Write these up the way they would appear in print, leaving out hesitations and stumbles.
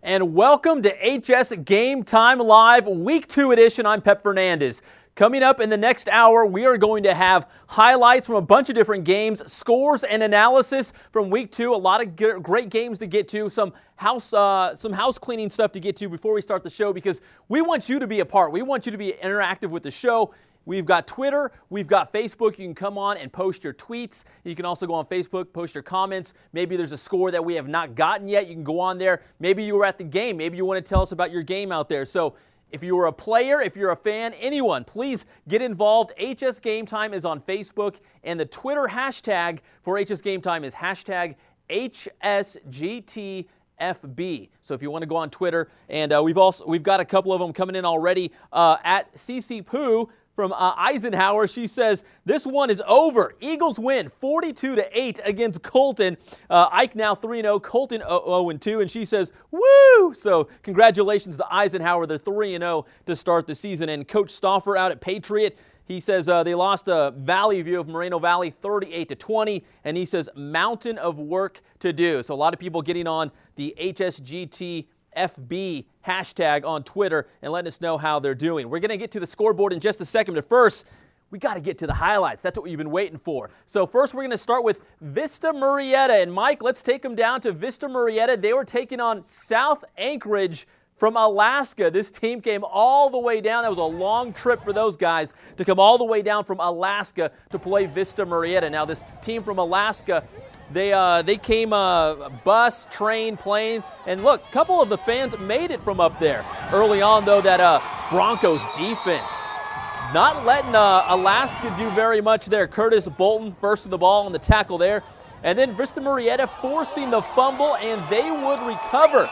and welcome to HS Game Time Live Week 2 edition. I'm Pep Fernandez. Coming up in the next hour, we are going to have highlights from a bunch of different games, scores and analysis from Week 2. A lot of great games to get to, some house cleaning stuff to get to before we start the show, because we want you to be a part. We want you to be interactive with the show. We've got Twitter, we've got Facebook. You can come on and post your tweets. You can also go on Facebook, post your comments. Maybe there's a score that we have not gotten yet. You can go on there. Maybe you were at the game. Maybe you want to tell us about your game out there. So if you were a player, if you're a fan, anyone, please get involved. HS Game Time is on Facebook, and the Twitter hashtag for HS Game Time is hashtag HSGTFB. So if you want to go on Twitter, and we've got a couple of them coming in already. At CC Poo from Eisenhower, she says, this one is over. Eagles win 42-8 against Colton. Ike now 3-0, Colton 0-2, and she says, woo! So congratulations to Eisenhower. They're 3-0 to start the season. And Coach Stauffer out at Patriot, he says they lost Valley View of Moreno Valley 38-20, and he says mountain of work to do. So a lot of people getting on the HSGT FB hashtag on Twitter and letting us know how they're doing. We're going to get to the scoreboard in just a second, but first, we got to get to the highlights. That's what you've been waiting for. So first, we're going to start with Vista Murrieta. And Mike, let's take them down to Vista Murrieta. They were taking on South Anchorage from Alaska. This team came all the way down. That was a long trip for those guys to come all the way down from Alaska to play Vista Murrieta. Now, this team from Alaska, they came bus, train, plane, and look, a couple of the fans made it from up there. Early on, though, that Broncos defense not letting Alaska do very much there. Curtis Bolton first to the ball on the tackle there, and then Vista Murrieta forcing the fumble, and they would recover.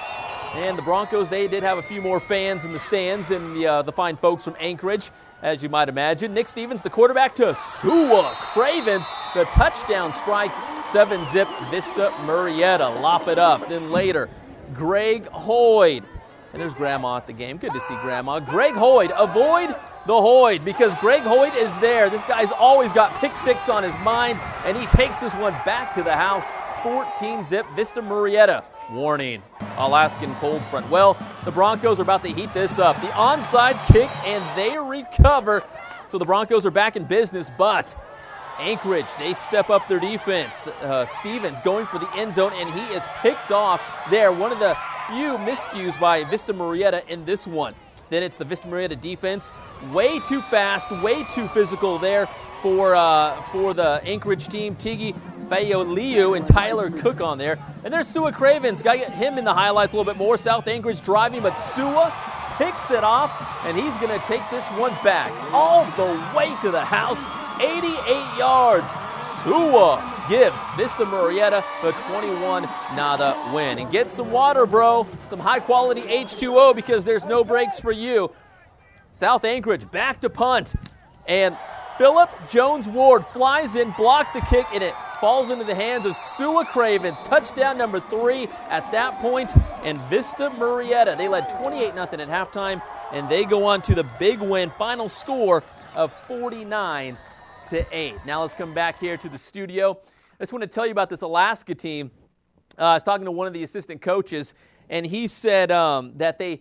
And the Broncos, they did have a few more fans in the stands than the fine folks from Anchorage, as you might imagine. Nick Stevens, the quarterback, to Sua Cravens, the touchdown strike, 7-zip Vista Murrieta. Lop it up. Then later, Greg Hoyd. And there's Grandma at the game. Good to see Grandma. Greg Hoyd, avoid the Hoyd, because Greg Hoyd is there. This guy's always got pick six on his mind, and he takes this one back to the house. 14-zip Vista Murrieta. Warning, Alaskan cold front. Well, the Broncos are about to heat this up. The onside kick, and they recover. So the Broncos are back in business, but Anchorage, they step up their defense. Stevens going for the end zone, and he is picked off there. One of the few miscues by Vista Murrieta in this one. Then it's the Vista Murrieta defense. Way too fast, way too physical there for the Anchorage team. Tigi Fayoliu and Tyler Cook on there. And there's Sua Cravens. Got to get him in the highlights a little bit more. South Anchorage driving, but Sua picks it off, and he's going to take this one back all the way to the house. 88 yards. Sua gives Vista Murrieta the 21-0 win. And get some water, bro. Some high-quality H2O, because there's no breaks for you. South Anchorage back to punt. And Philip Jones-Ward flies in, blocks the kick, and it falls into the hands of Sua Cravens. Touchdown number 3 at that point. And Vista Murrieta, they led 28-0 at halftime, and they go on to the big win. Final score of 49-8. Now let's come back here to the studio. I just want to tell you about this Alaska team. I was talking to one of the assistant coaches, and he said that they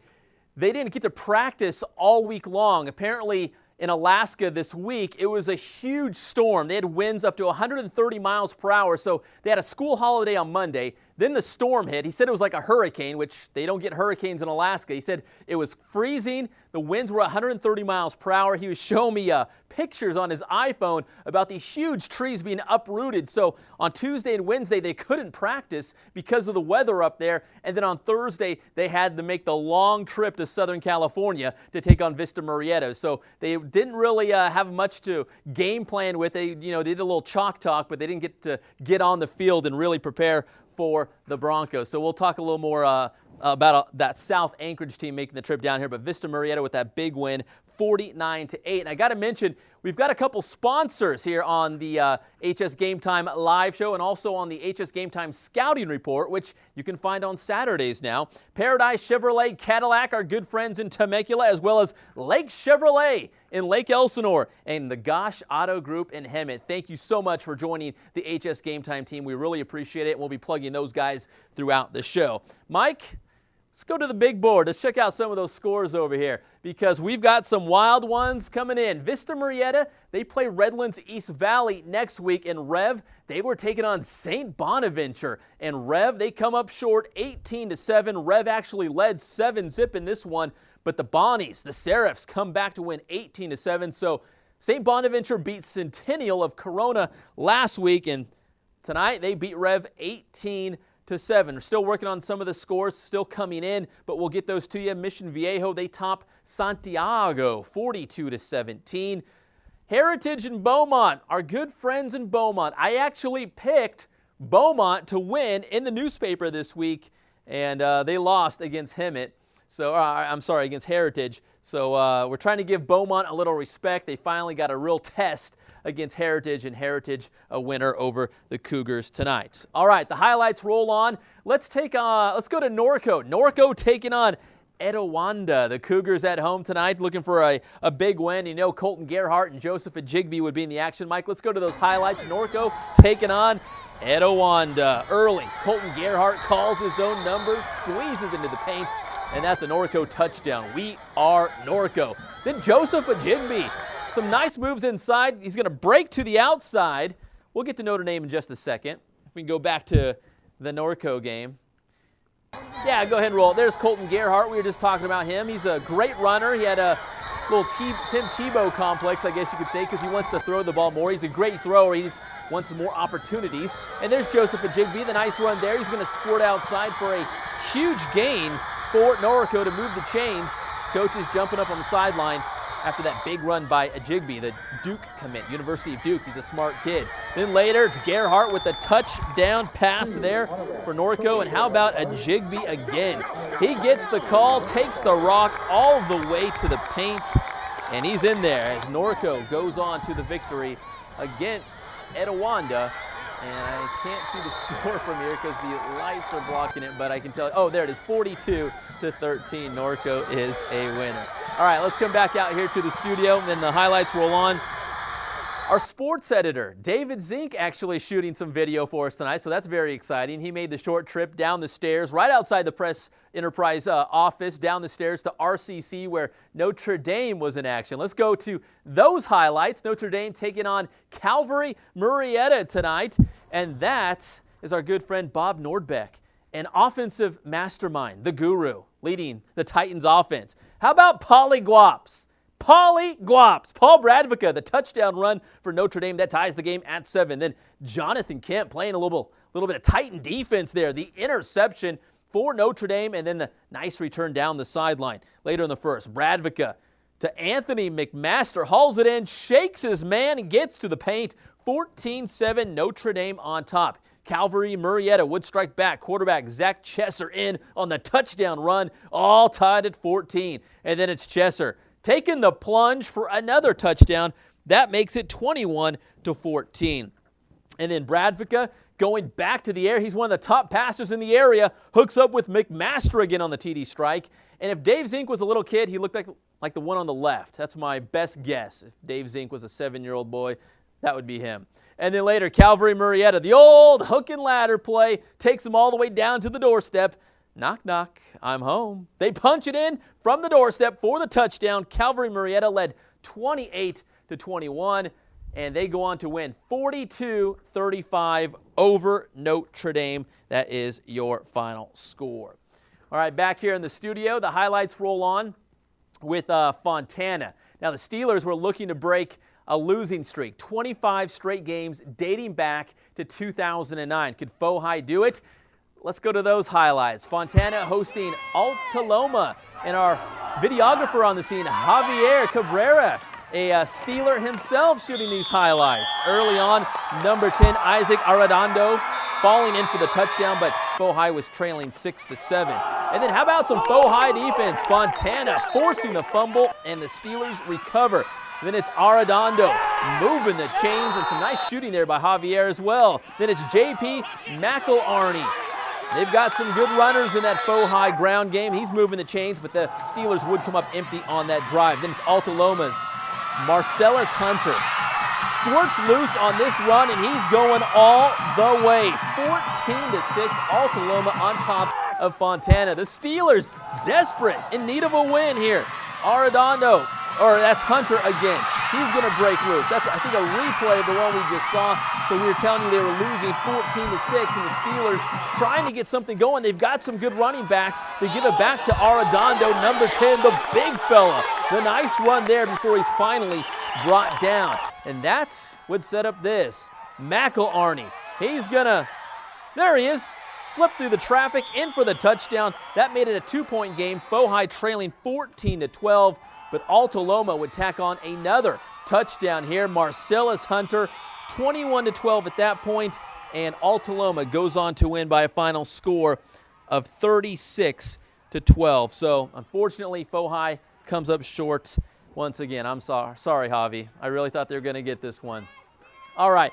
didn't get to practice all week long. Apparently, in Alaska this week, it was a huge storm. They had winds up to 130 miles per hour, so they had a school holiday on Monday. Then the storm hit. He said it was like a hurricane, which they don't get hurricanes in Alaska. He said it was freezing. The winds were 130 miles per hour. He was showing me pictures on his iPhone about these huge trees being uprooted. So on Tuesday and Wednesday, they couldn't practice because of the weather up there. And then on Thursday, they had to make the long trip to Southern California to take on Vista Murrieta. So they didn't really have much to game plan with. They did a little chalk talk, but they didn't get to get on the field and really prepare for the Broncos. So we'll talk a little more about that South Anchorage team making the trip down here. But Vista Murrieta with that big win, 49-8. And I got to mention, we've got a couple sponsors here on the HS Game Time live show and also on the HS Game Time scouting report, which you can find on Saturdays now. Paradise Chevrolet Cadillac, our good friends in Temecula, as well as Lake Chevrolet in Lake Elsinore, and the Gosh Auto Group in Hemet. Thank you so much for joining the HS Game Time team. We really appreciate it, and we'll be plugging those guys throughout the show. Mike, Let's go to the big board. Let's check out some of those scores over here because we've got some wild ones coming in. Vista Murrieta, they play Redlands East Valley next week. And Rev, they were taking on St. Bonaventure. And Rev, they come up short 18-7. Rev actually led 7-zip in this one. But the Bonnies, the Seraphs, come back to win 18-7. So St. Bonaventure beat Centennial of Corona last week. And tonight they beat Rev 18-7. We're still working on some of the scores still coming in, but we'll get those to you. Mission Viejo, they top Santiago 42-17. Heritage and Beaumont, our good friends in Beaumont. I actually picked Beaumont to win in the newspaper this week, and they lost against Hemet. So I'm sorry, against Heritage. So we're trying to give Beaumont a little respect. They finally got a real test against Heritage, and Heritage a winner over the Cougars tonight. All right, the highlights roll on. Let's go to Norco. Norco taking on Etiwanda. The Cougars at home tonight, looking for a big win. You know Colton Gerhardt and Joseph Hsgt would be in the action. Mike, let's go to those highlights. Norco taking on Etiwanda. Early, Colton Gerhardt calls his own numbers, squeezes into the paint, and that's a Norco touchdown. We are Norco. Then Joseph Hsgt. Some nice moves inside. He's going to break to the outside. We'll get to Notre Dame in just a second. If we can go back to the Norco game. Yeah, go ahead and roll. There's Colton Gerhardt. We were just talking about him. He's a great runner. He had a little Tim Tebow complex, I guess you could say, because he wants to throw the ball more. He's a great thrower. He just wants some more opportunities. And there's Joseph Hsgt. The nice run there. He's going to squirt outside for a huge gain for Norco to move the chains. Coach is jumping up on the sideline after that big run by Hsgt, the Duke commit, University of Duke. He's a smart kid. Then later, it's Gerhardt with a touchdown pass there for Norco. And how about Hsgt again? He gets the call, takes the rock all the way to the paint, and he's in there as Norco goes on to the victory against Etiwanda. And I can't see the score from here because the lights are blocking it, but I can tell you, oh, there it is, 42-13. Norco is a winner. All right, let's come back out here to the studio, and then the highlights roll on. Our sports editor, David Zink, actually shooting some video for us tonight, so that's very exciting. He made the short trip down the stairs, right outside the Press Enterprise office, down the stairs to RCC, where Notre Dame was in action. Let's go to those highlights. Notre Dame taking on Calvary Murrieta tonight, and that is our good friend Bob Nordbeck, an offensive mastermind, the guru, leading the Titans offense. How about Polyguaps? Paul Bradvica, the touchdown run for Notre Dame. That ties the game at 7. Then Jonathan Kemp playing a little bit of Titan defense there. The interception for Notre Dame, and then the nice return down the sideline. Later in the first, Bradvica to Anthony McMaster, hauls it in, shakes his man, and gets to the paint. 14-7, Notre Dame on top. Calvary Murrieta would strike back. Quarterback Zach Chesser in on the touchdown run, all tied at 14. And then it's Chesser taking the plunge for another touchdown. That makes it 21-14. And then Bradvica going back to the air. He's one of the top passers in the area. Hooks up with McMaster again on the TD strike. And if Dave Zink was a little kid, he looked like the one on the left. That's my best guess. If Dave Zink was a 7-year-old boy, that would be him. And then later, Calvary Murrieta, the old hook and ladder play, takes them all the way down to the doorstep. Knock, knock, I'm home. They punch it in from the doorstep for the touchdown. Calvary Murrieta led 28-21, and they go on to win 42-35 over Notre Dame. That is your final score. All right, back here in the studio, the highlights roll on with Fontana. Now, the Steelers were looking to break a losing streak, 25 straight games dating back to 2009. Could Fohai do it? Let's go to those highlights. Fontana hosting Alta Loma, and our videographer on the scene, Javier Cabrera, a Steeler himself, shooting these highlights. Early on, number 10, Isaac Arredondo, falling in for the touchdown, but Fohai was trailing 6-7. And then how about some Fohai defense? Fontana forcing the fumble, and the Steelers recover. Then it's Arredondo moving the chains, and some nice shooting there by Javier as well. Then it's J.P. McElharney. They've got some good runners in that Fohai ground game. He's moving the chains, but the Steelers would come up empty on that drive. Then it's Alta Loma's Marcellus Hunter. Squirts loose on this run, and he's going all the way. 14-6, Alta Loma on top of Fontana. The Steelers desperate, in need of a win here. Arredondo, or that's Hunter again. He's going to break loose. That's, I think, a replay of the one we just saw. So we were telling you they were losing 14-6, and the Steelers trying to get something going. They've got some good running backs. They give it back to Arredondo, number 10, the big fella. The nice run there before he's finally brought down. And that would set up this. McElharney, he's going to, there he is, slip through the traffic, in for the touchdown. That made it a 2-point game. Fohi trailing 14-12. But Alta Loma would tack on another touchdown here. Marcellus Hunter, 21-12 at that point, and Alta Loma goes on to win by a final score of 36-12. So, unfortunately, Fohi comes up short once again. I'm sorry, Javi. I really thought they were going to get this one. All right.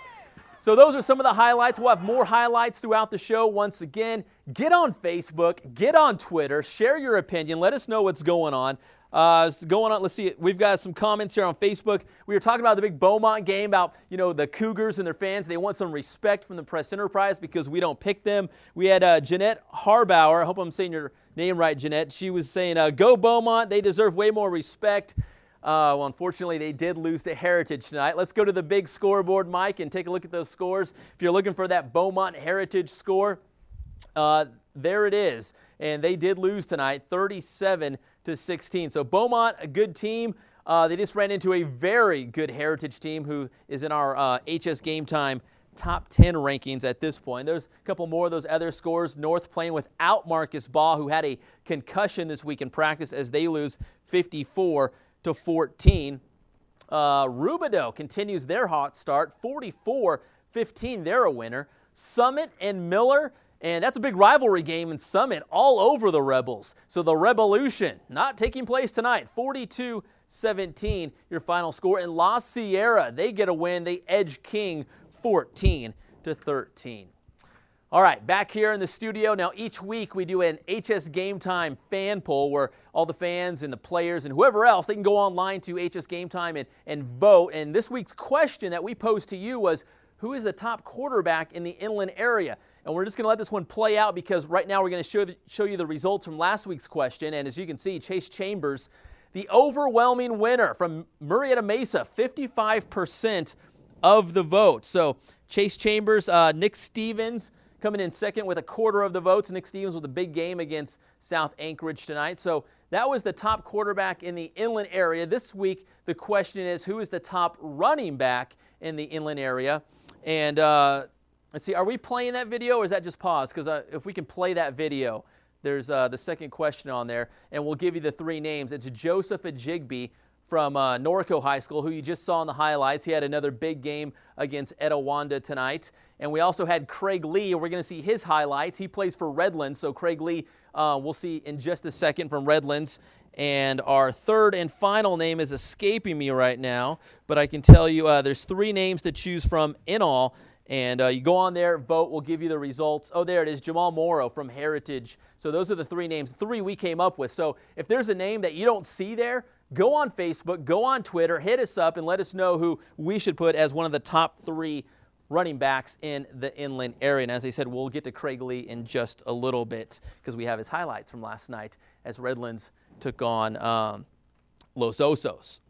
So those are some of the highlights. We'll have more highlights throughout the show. Once again, get on Facebook, get on Twitter, share your opinion. Let us know what's going on. Let's see, we've got some comments here on Facebook. We were talking about the big Beaumont game, about, the Cougars and their fans. They want some respect from the Press Enterprise because we don't pick them. We had Jeanette Harbauer. I hope I'm saying your name right, Jeanette. She was saying, go Beaumont. They deserve way more respect. Well, unfortunately, they did lose to Heritage tonight. Let's go to the big scoreboard, Mike, and take a look at those scores. If you're looking for that Beaumont Heritage score, there it is. And they did lose tonight, 37-16. So Beaumont, a good team. They just ran into a very good Heritage team who is in our HS Game Time top 10 rankings at this point. There's a couple more of those other scores. North playing without Marcus Baugh, who had a concussion this week in practice, as they lose 54-14. Rubidoux continues their hot start, 44-15. They're a winner. Summit and Miller, and that's a big rivalry game in Summit, all over the Rebels. So the Revolution not taking place tonight, 42-17, your final score. And La Sierra, they get a win. They edge King 14-13. All right, back here in the studio. Now, each week we do an HS Game Time fan poll where all the fans and the players and whoever else, they can go online to HS Game Time and vote. And this week's question that we posed to you was, who is the top quarterback in the inland area? And we're just going to let this one play out because right now we're going to show you the results from last week's question. And as you can see, Chase Chambers, the overwhelming winner from Murrieta Mesa, 55% of the vote. So Chase Chambers, Nick Stevens coming in second with a quarter of the votes. Nick Stevens with a big game against South Anchorage tonight. So that was the top quarterback in the inland area. This week, the question is, who is the top running back in the inland area? And let's see, are we playing that video or is that just paused? Because if we can play that video, there's the second question on there, and we'll give you the three names. It's Joseph Hsgt from Norco High School, who you just saw in the highlights. He had another big game against Etiwanda tonight. And we also had Craig Lee, and we're going to see his highlights. He plays for Redlands, so Craig Lee we'll see in just a second from Redlands. And our third and final name is escaping me right now, but I can tell you there's three names to choose from in all. And you go on there, vote, we'll give you the results. Oh, there it is, Jamal Morrow from Heritage. So those are the three names, three we came up with. So if there's a name that you don't see there, go on Facebook, go on Twitter, hit us up, and let us know who we should put as one of the top three running backs in the inland area. And as I said, we'll get to Craig Lee in just a little bit because we have his highlights from last night as Redlands took on Los Osos.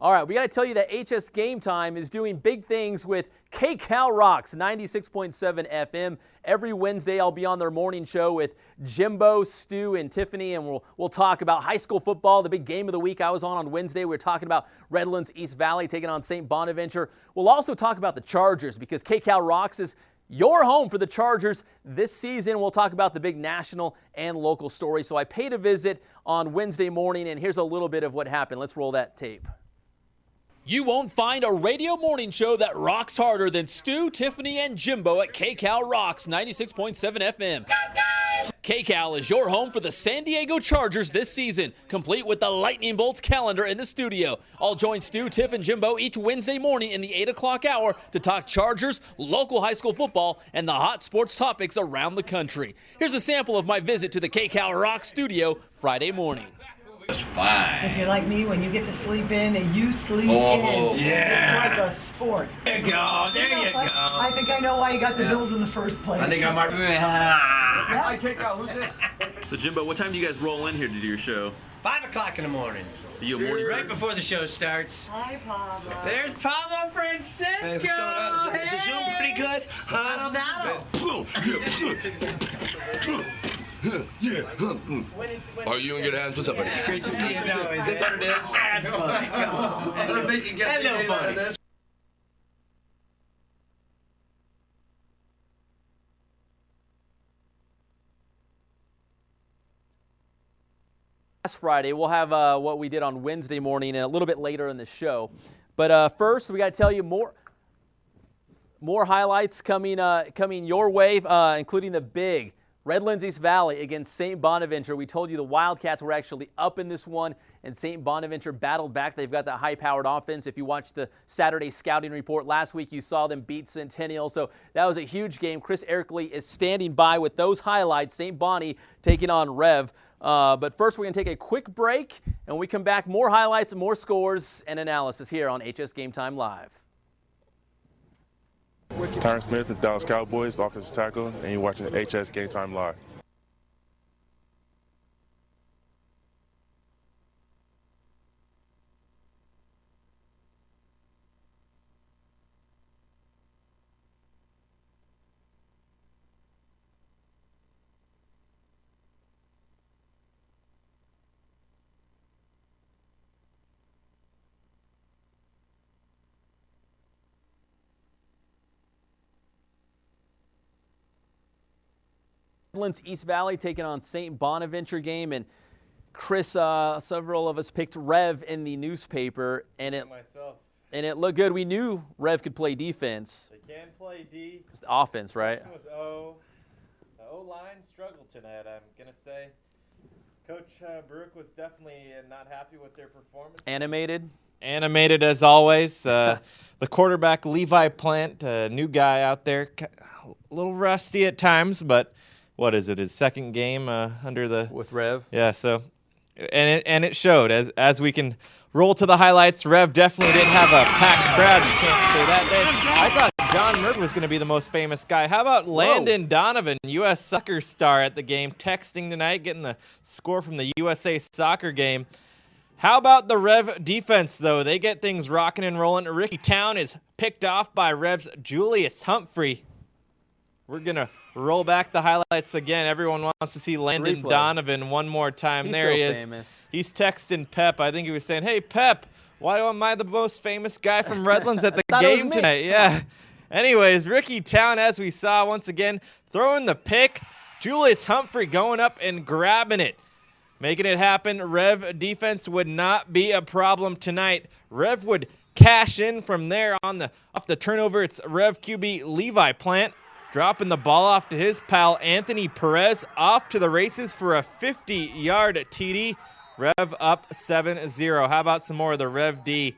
All right, we got to tell you that HS Game Time is doing big things with KCAL Rocks 96.7 FM. Every Wednesday, I'll be on their morning show with Jimbo, Stu, and Tiffany, and we'll talk about high school football, the big game of the week I was on Wednesday. We were talking about Redlands East Valley taking on St. Bonaventure. We'll also talk about the Chargers because KCAL Rocks is your home for the Chargers this season. We'll talk about the big national and local stories. So I paid a visit on Wednesday morning, and here's a little bit of what happened. Let's roll that tape. You won't find a radio morning show that rocks harder than Stu, Tiffany, and Jimbo at KCAL Rocks 96.7 FM. KCAL is your home for the San Diego Chargers this season, complete with the Lightning Bolts calendar in the studio. I'll join Stu, Tiff, and Jimbo each Wednesday morning in the 8 o'clock hour to talk Chargers, local high school football, and the hot sports topics around the country. Here's a sample of my visit to the KCAL Rocks studio Friday morning. That's fine. If you're like me, when you get to sleep in, you sleep in. Yeah. It's like a sport. There you go. There you go. I think I know why you got the Bills in the first place. I think I might. Yeah. Hi, KCAL. Who's this? So Jimbo, what time do you guys roll in here to do your show? 5 o'clock in the morning. Are you a morning Right person? before the show starts. Hi, Pablo. There's Pablo Francisco. Hey, what's going on? Is the Zoom pretty good? Huh? Yeah. Are you in good hands? What's up, buddy? Great to see you as always. Good buddy, Dad. That's fun. I'm gonna make you guess the Hello, name out buddy. of this. Last Friday, we'll have what we did on Wednesday morning and a little bit later in the show. But first, we got to tell you more highlights coming your way, including the big Redlands East Valley against St. Bonaventure. We told you the Wildcats were actually up in this one, and St. Bonaventure battled back. They've got that high-powered offense. If you watched the Saturday scouting report last week, you saw them beat Centennial. So that was a huge game. Chris Erickley is standing by with those highlights. St. Bonnie taking on Rev. But first, we're going to take a quick break, and when we come back, more highlights, more scores, and analysis here on HS Game Time Live. Tyron Smith, the Dallas Cowboys, the offensive tackle, and you're watching HS Game Time Live. Redlands East Valley taking on St. Bonaventure game, and Chris, several of us picked Rev in the newspaper, and it looked good. We knew Rev could play defense. They can play D. It's the offense, right? Question was O. The O-line struggled tonight, I'm going to say. Coach Brook was definitely not happy with their performance. Animated as always. The quarterback, Levi Plant, new guy out there. A little rusty at times, but what is it, his second game With Rev. Yeah, so, and it showed. As we can roll to the highlights, Rev definitely didn't have a packed crowd. You can't say that. I thought John Murphy was going to be the most famous guy. How about Landon Donovan, U.S. soccer star at the game, texting tonight, getting the score from the USA soccer game. How about the Rev defense, though? They get things rocking and rolling. Ricky Town is picked off by Rev's Julius Humphrey. We're going to roll back the highlights again. Everyone wants to see Landon Donovan one more time. He's there so he is. famous. He's texting Pep. I think he was saying, hey, Pep, why am I the most famous guy from Redlands at the game tonight? Yeah. Anyways, Ricky Town, as we saw, once again, throwing the pick. Julius Humphrey going up and grabbing it. Making it happen. Rev defense would not be a problem tonight. Rev would cash in from there off the turnover. It's Rev QB Levi Plant dropping the ball off to his pal Anthony Perez, off to the races for a 50-yard TD. Rev up 7-0. How about some more of the Rev D?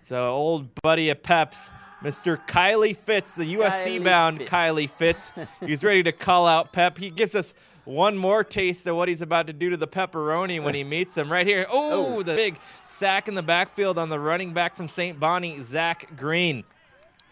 So old buddy of Pep's, Mr. Kylie Fitz, the USC-bound Kylie Fitz. He's ready to call out Pep. He gives us one more taste of what he's about to do to the pepperoni when he meets him right here. Oh, the big sack in the backfield on the running back from St. Bonnie, Zach Green.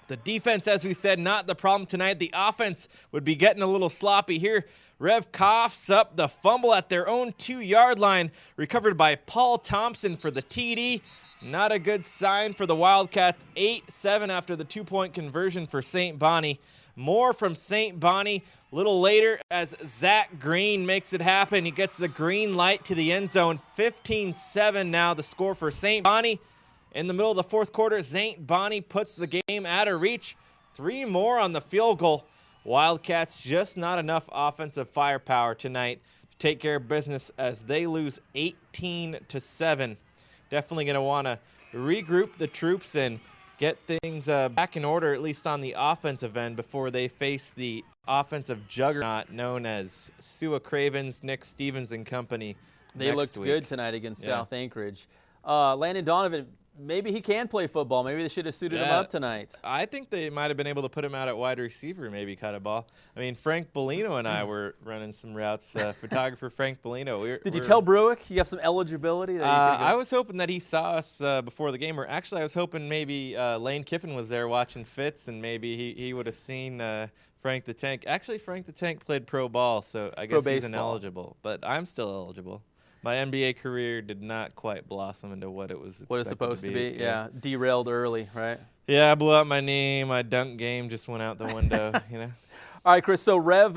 The defense, as we said, not the problem tonight. The offense would be getting a little sloppy here. Rev coughs up the fumble at their own 2-yard line, recovered by Paul Thompson for the TD. Not a good sign for the Wildcats. 8-7 after the 2-point conversion for St. Bonnie. More from St. Bonnie a little later as Zach Green makes it happen. He gets the green light to the end zone. 15-7 now the score for St. Bonnie. In the middle of the fourth quarter, St. Bonnie puts the game out of reach. 3 more on the field goal. Wildcats just not enough offensive firepower tonight to take care of business as they lose 18-7. Definitely going to want to regroup the troops and get things back in order, at least on the offensive end, before they face the offensive juggernaut known as Sua Cravens, Nick Stevens and company. They looked good tonight against South Anchorage. Landon Donovan, maybe he can play football. Maybe they should have suited him up tonight. I think they might have been able to put him out at wide receiver, maybe cut a ball. I mean, Frank Bellino and I were running some routes. Photographer Frank Bellino. Did you tell Bruick you have some eligibility? That I was hoping that he saw us before the game. Or actually, I was hoping maybe Lane Kiffin was there watching Fitz, and maybe he would have seen Frank the Tank. Actually, Frank the Tank played pro ball, so I guess he's ineligible. But I'm still eligible. My NBA career did not quite blossom into what it was what it's supposed to be. Yeah. Derailed early, right? Yeah, I blew out my knee. My dunk game just went out the window, All right, Chris, so Rev,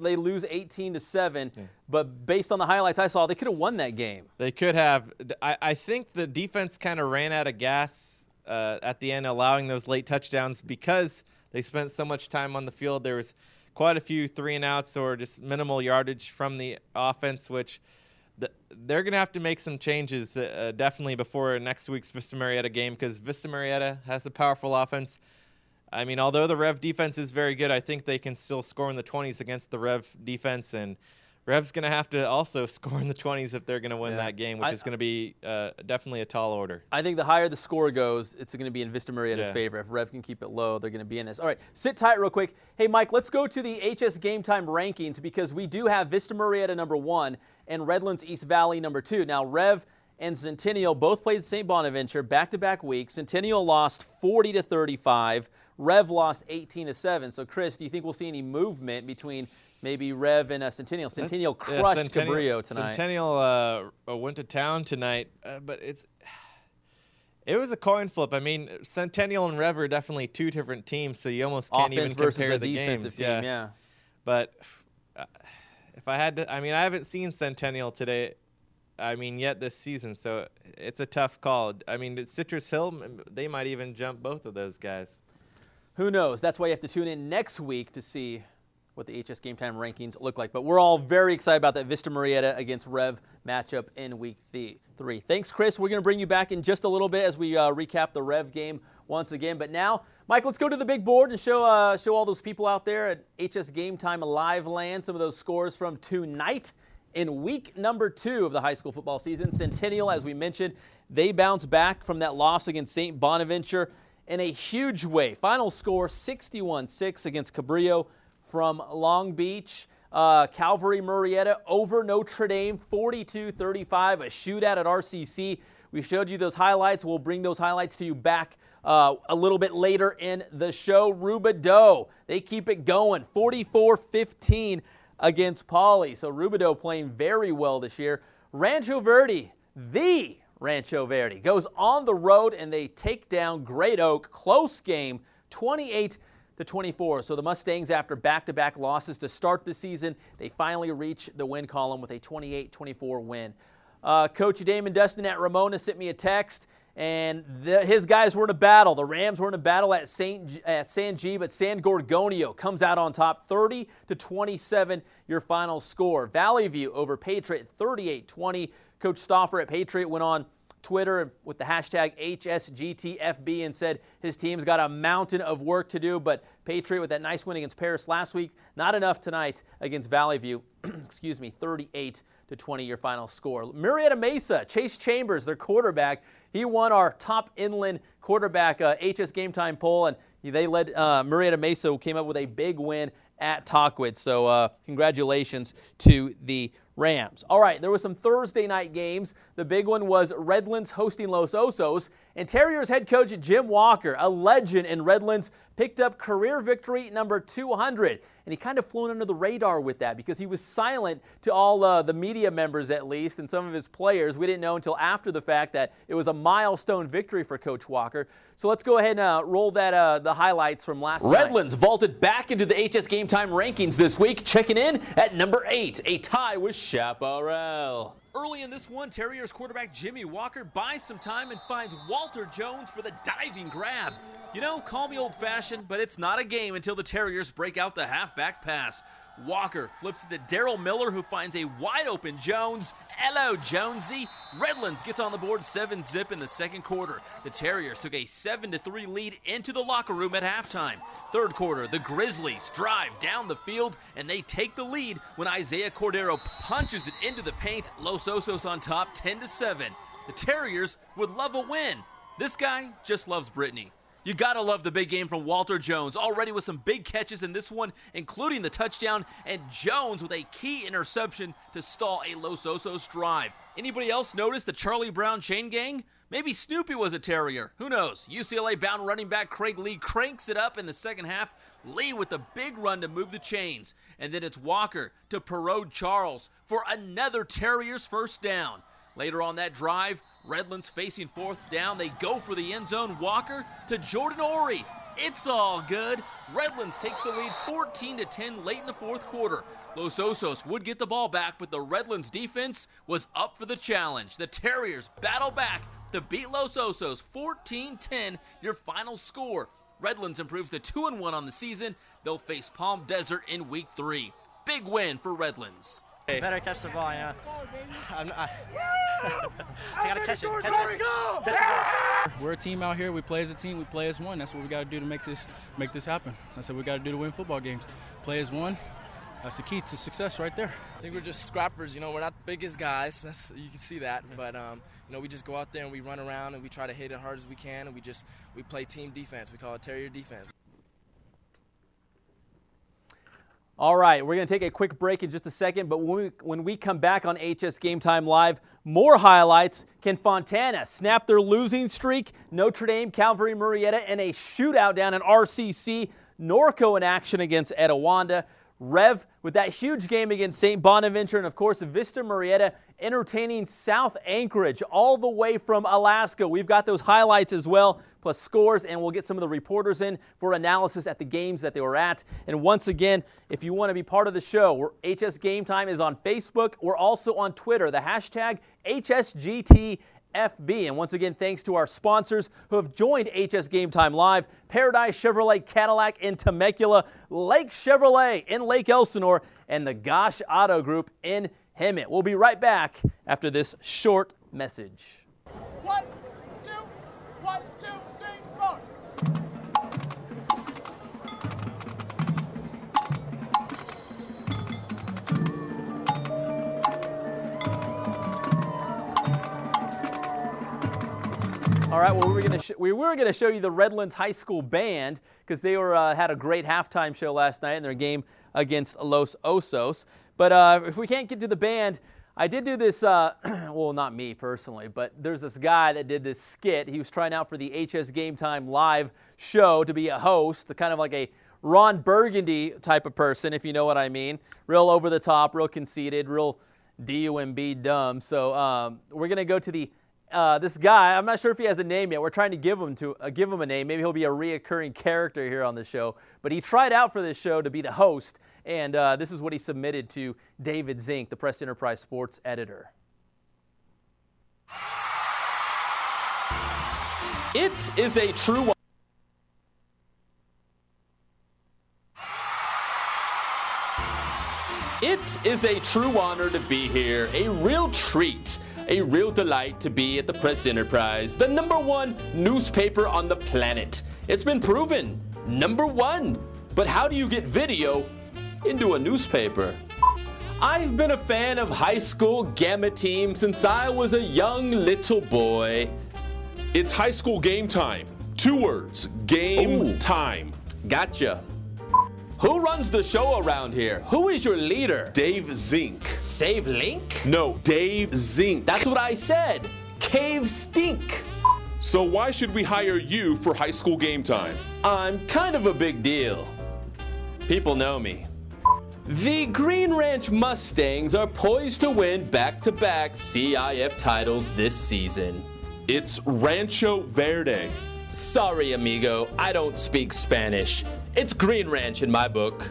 they lose 18-7, but based on the highlights I saw, they could have won that game. They could have. I think the defense kind of ran out of gas at the end, allowing those late touchdowns because they spent so much time on the field. There was quite a few 3-and-outs or just minimal yardage from the offense, which they're going to have to make some changes definitely before next week's Vista Murrieta game, because Vista Murrieta has a powerful offense. I mean, although the Rev defense is very good, I think they can still score in the 20s against the Rev defense, and Rev's going to have to also score in the 20s if they're going to win that game, which is going to be definitely a tall order. I think the higher the score goes, it's going to be in Vista Murrieta's favor. If Rev can keep it low, they're going to be in this. All right, sit tight real quick. Hey, Mike, let's go to the HS Game Time rankings, because we do have Vista Murrieta number 1 and Redlands East Valley number 2. Now, Rev and Centennial both played St. Bonaventure back-to-back weeks. Centennial lost 40-35. Rev lost 18-7. So, Chris, do you think we'll see any movement between maybe Rev and Centennial? Centennial crushed Cabrillo tonight. Centennial went to town tonight, but it was a coin flip. I mean, Centennial and Rev are definitely two different teams, so you almost can't even compare the games. Yeah. But if I had to, I mean, I haven't seen Centennial today. Yet this season, so it's a tough call. I mean, Citrus Hill, they might even jump both of those guys. Who knows? That's why you have to tune in next week to see what the HS Game Time rankings look like. But we're all very excited about that Vista Murrieta against Rev matchup in Week 3. Thanks, Chris. We're going to bring you back in just a little bit as we recap the Rev game once again. But now, Mike, let's go to the big board and show all those people out there at HS Game Time Live Land some of those scores from tonight. In week number 2 of the high school football season, Centennial, as we mentioned, they bounced back from that loss against St. Bonaventure in a huge way. Final score, 61-6 against Cabrillo from Long Beach. Calvary Murrieta over Notre Dame, 42-35, a shootout at RCC. We showed you those highlights. We'll bring those highlights to you back a little bit later in the show. Rubidoux, they keep it going, 44-15. Against Pauley. So Rubidoux playing very well this year. Rancho Verde, the Rancho Verde, goes on the road and they take down Great Oak. Close game, 28-24. So the Mustangs, after back-to-back losses to start the season, they finally reach the win column with a 28-24 win. Coach Damon Dustin at Ramona sent me a text, and his guys were in a battle. The Rams were in a battle at San G, but San Gorgonio comes out on top, 30-27, your final score. Valley View over Patriot, 38-20. Coach Stauffer at Patriot went on Twitter with the hashtag HSGTFB and said his team's got a mountain of work to do, but Patriot with that nice win against Paris last week, not enough tonight against Valley View. 38-20, your final score. Murrieta Mesa, Chase Chambers, their quarterback, he won our top inland quarterback HS Game Time poll, and they led Murrieta Mesa, who came up with a big win at Talkwood. So congratulations to the Rams. All right, there was some Thursday night games. The big one was Redlands hosting Los Osos, and Terriers head coach Jim Walker, a legend in Redlands, picked up career victory number 200. And he kind of flown under the radar with that because he was silent to all the media members, at least, and some of his players. We didn't know until after the fact that it was a milestone victory for Coach Walker. So let's go ahead and roll that the highlights from last night. Redlands vaulted back into the HS Game Time rankings this week, checking in at number 8, a tie with Chaparral. Early in this one, Terriers quarterback Jimmy Walker buys some time and finds Walter Jones for the diving grab. You know, call me old-fashioned, but it's not a game until the Terriers break out the halfback pass. Walker flips it to Daryl Miller, who finds a wide-open Jones. Hello, Jonesy. Redlands gets on the board 7-zip in the second quarter. The Terriers took a 7-3 lead into the locker room at halftime. Third quarter, the Grizzlies drive down the field, and they take the lead when Isaiah Cordero punches it into the paint. Los Osos on top, 10-7. The Terriers would love a win, This guy just loves Brittany. You gotta love the big game from Walter Jones, already with some big catches in this one, including the touchdown, and Jones with a key interception to stall a Los Osos drive. Anybody else notice the Charlie Brown chain gang? Maybe Snoopy was a Terrier. Who knows? UCLA-bound running back Craig Lee cranks it up in the second half. Lee with the big run to move the chains. And then it's Walker to Perot Charles for another Terriers first down. Later on that drive, Redlands facing fourth down. They go for the end zone. Walker to Jordan Ory. It's all good. Redlands takes the lead 14-10 late in the fourth quarter. Los Osos would get the ball back, but the Redlands defense was up for the challenge. The Terriers battle back to beat Los Osos 14-10, your final score. Redlands improves to 2-1 on the season. They'll face Palm Desert in week 3. Big win for Redlands. Better catch the ball, yeah. I gotta catch it. Catch it. We're a team out here. We play as a team. We play as one. That's what we got to do to make this happen. That's what we got to do to win football games. Play as one. That's the key to success right there. I think we're just scrappers. You know, we're not the biggest guys. You can see that. But you know, we just go out there and we run around and we try to hit it hard as we can, and we play team defense. We call it Terrier defense. All right, we're going to take a quick break in just a second, but when we come back on HS Game Time Live, more highlights. Can Fontana snap their losing streak? Notre Dame, Calvary, Murrieta, and a shootout down in RCC. Norco in action against Etiwanda. Rev with that huge game against St. Bonaventure, and of course Vista Murrieta entertaining South Anchorage all the way from Alaska. We've got those highlights as well, plus scores, and we'll get some of the reporters in for analysis at the games that they were at. And once again, if you want to be part of the show, HS Game Time is on Facebook. We're also on Twitter, the hashtag HSGT. FB. And once again, thanks to our sponsors who have joined HS Game Time Live: Paradise Chevrolet Cadillac in Temecula, Lake Chevrolet in Lake Elsinore, and the Gosh Auto Group in Hemet. We'll be right back after this short message. 1, 2, 1, 2, 3, 4. All right, well, we were going to show you the Redlands High School Band because they had a great halftime show last night in their game against Los Osos. But if we can't get to the band, I did do this, well, not me personally, but there's this guy that did this skit. He was trying out for the HS Game Time Live show to be a host, kind of like a Ron Burgundy type of person, if you know what I mean. Real over the top, real conceited, real D-U-M-B dumb. So we're going to go to the this guy. I'm not sure if he has a name yet. We're trying to give him a name. Maybe he'll be a reoccurring character here on the show. But he tried out for this show to be the host, and this is what he submitted to David Zink, the Press Enterprise Sports editor. It is a true It is a true honor to be here, a real treat. A real delight to be at the Press Enterprise, the #1 newspaper on the planet. It's been proven, #1. But how do you get video into a newspaper? I've been a fan of high school Gamma Team since I was a young little boy. It's high school game time. 2 words, game time. Gotcha. Who runs the show around here? Who is your leader? Dave Zink. Save Link? No, Dave Zink. That's what I said. Cave Stink. So why should we hire you for high school game time? I'm kind of a big deal. People know me. The Green Ranch Mustangs are poised to win back-to-back CIF titles this season. It's Rancho Verde. Sorry, amigo, I don't speak Spanish. It's Green Ranch in my book.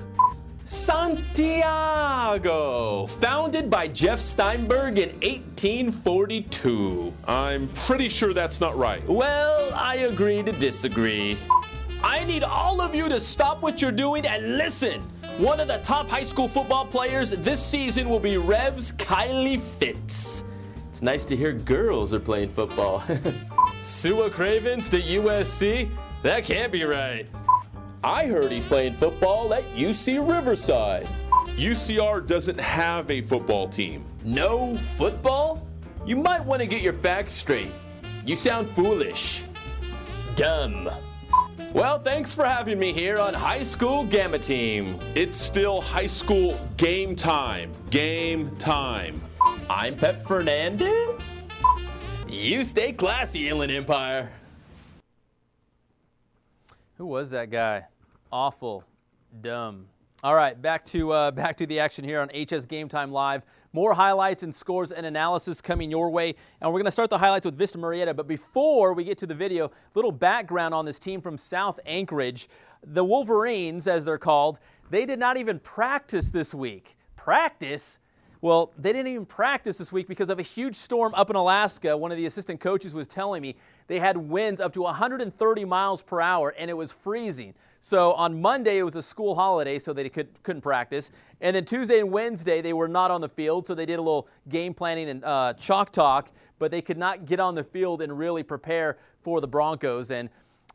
Santiago, founded by Jeff Steinberg in 1842. I'm pretty sure that's not right. Well, I agree to disagree. I need all of you to stop what you're doing and listen. One of the top high school football players this season will be Rev's Kylie Fitz. It's nice to hear girls are playing football. Sua Cravens to USC? That can't be right. I heard he's playing football at UC Riverside. UCR doesn't have a football team. No football? You might want to get your facts straight. You sound foolish. Dumb. Well, thanks for having me here on High School Gamma Team. It's still high school game time. Game time. I'm Pep Fernandez. You stay classy, Inland Empire. Who was that guy? Awful. Dumb. All right, back to the action here on HS Game Time Live. More highlights and scores and analysis coming your way. And we're going to start the highlights with Vista Murrieta. But before we get to the video, little background on this team from South Anchorage. The Wolverines, as they're called, they did not even practice this week. Practice? Well, they didn't even practice this week because of a huge storm up in Alaska. One of the assistant coaches was telling me they had winds up to 130 miles per hour, and it was freezing. So on Monday, it was a school holiday, so they couldn't practice. And then Tuesday and Wednesday, they were not on the field, so they did a little game planning and chalk talk, but they could not get on the field and really prepare for the Broncos. And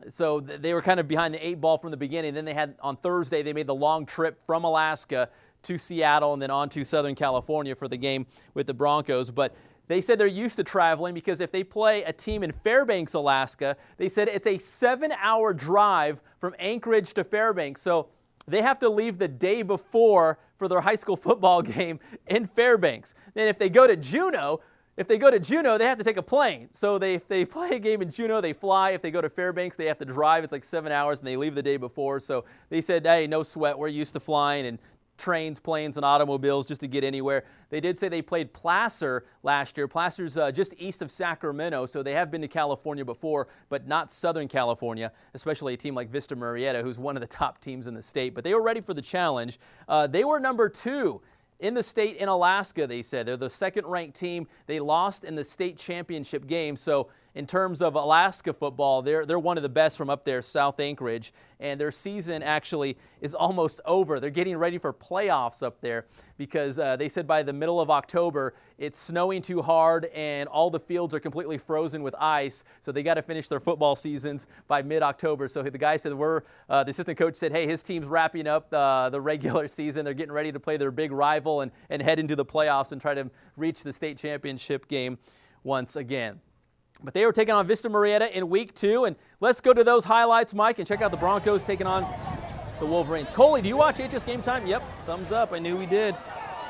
so they were kind of behind the 8 ball from the beginning. Then they had, on Thursday, they made the long trip from Alaska to Seattle and then on to Southern California for the game with the Broncos. But they said they're used to traveling because if they play a team in Fairbanks, Alaska, they said it's a 7-hour drive from Anchorage to Fairbanks. So they have to leave the day before for their high school football game in Fairbanks. Then if they go to Juneau, they have to take a plane. So if they play a game in Juneau, they fly. If they go to Fairbanks, they have to drive. It's like 7 hours, and they leave the day before. So they said, hey, no sweat. We're used to flying and trains, planes, and automobiles just to get anywhere. They did say they played Placer last year. Placer's just east of Sacramento, so they have been to California before, but not Southern California, especially a team like Vista Murrieta, who's one of the top teams in the state. But they were ready for the challenge. They were number 2 in the state in Alaska, they said. They're the second-ranked team. They lost in the state championship game, so in terms of Alaska football, they're one of the best from up there, South Anchorage, and their season actually is almost over. They're getting ready for playoffs up there because they said by the middle of October, it's snowing too hard and all the fields are completely frozen with ice, so they got to finish their football seasons by mid-October. So the guy said, the assistant coach said, hey, his team's wrapping up the regular season. They're getting ready to play their big rival and head into the playoffs and try to reach the state championship game once again. But they were taking on Vista Murrieta in week 2. And let's go to those highlights, Mike, and check out the Broncos taking on the Wolverines. Coley, do you watch HS Game Time? Yep, thumbs up. I knew we did.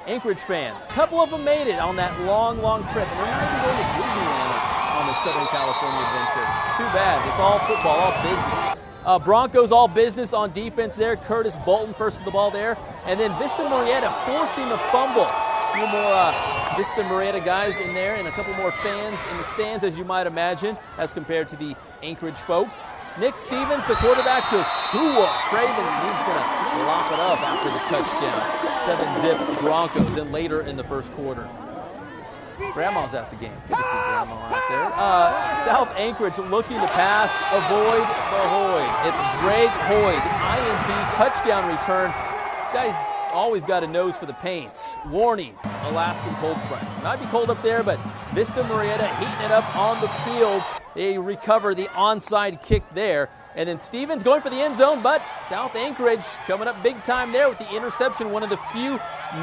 Anchorage fans. A couple of them made it on that long, long trip. And they're not even going to Disneyland on the Southern California adventure. Too bad. It's all football, all business. Broncos all business on defense there. Curtis Bolton first to the ball there. And then Vista Murrieta forcing the fumble. A few more Vista Murrieta guys in there and a couple more fans in the stands, as you might imagine, as compared to the Anchorage folks. Nick Stevens, the quarterback, to Craven, and he's going to lop it up after the touchdown. 7-zip Broncos, then later in the first quarter. Grandma's at the game. Good to see Grandma out there. South Anchorage looking to pass, avoid the Hoyd. It's Greg Hoyd, INT, touchdown return. This guy always got a nose for the paint. Warning, Alaskan cold front. Might be cold up there, but Vista Murrieta heating it up on the field. They recover the onside kick there. And then Stevens going for the end zone, but South Anchorage coming up big time there with the interception. One of the few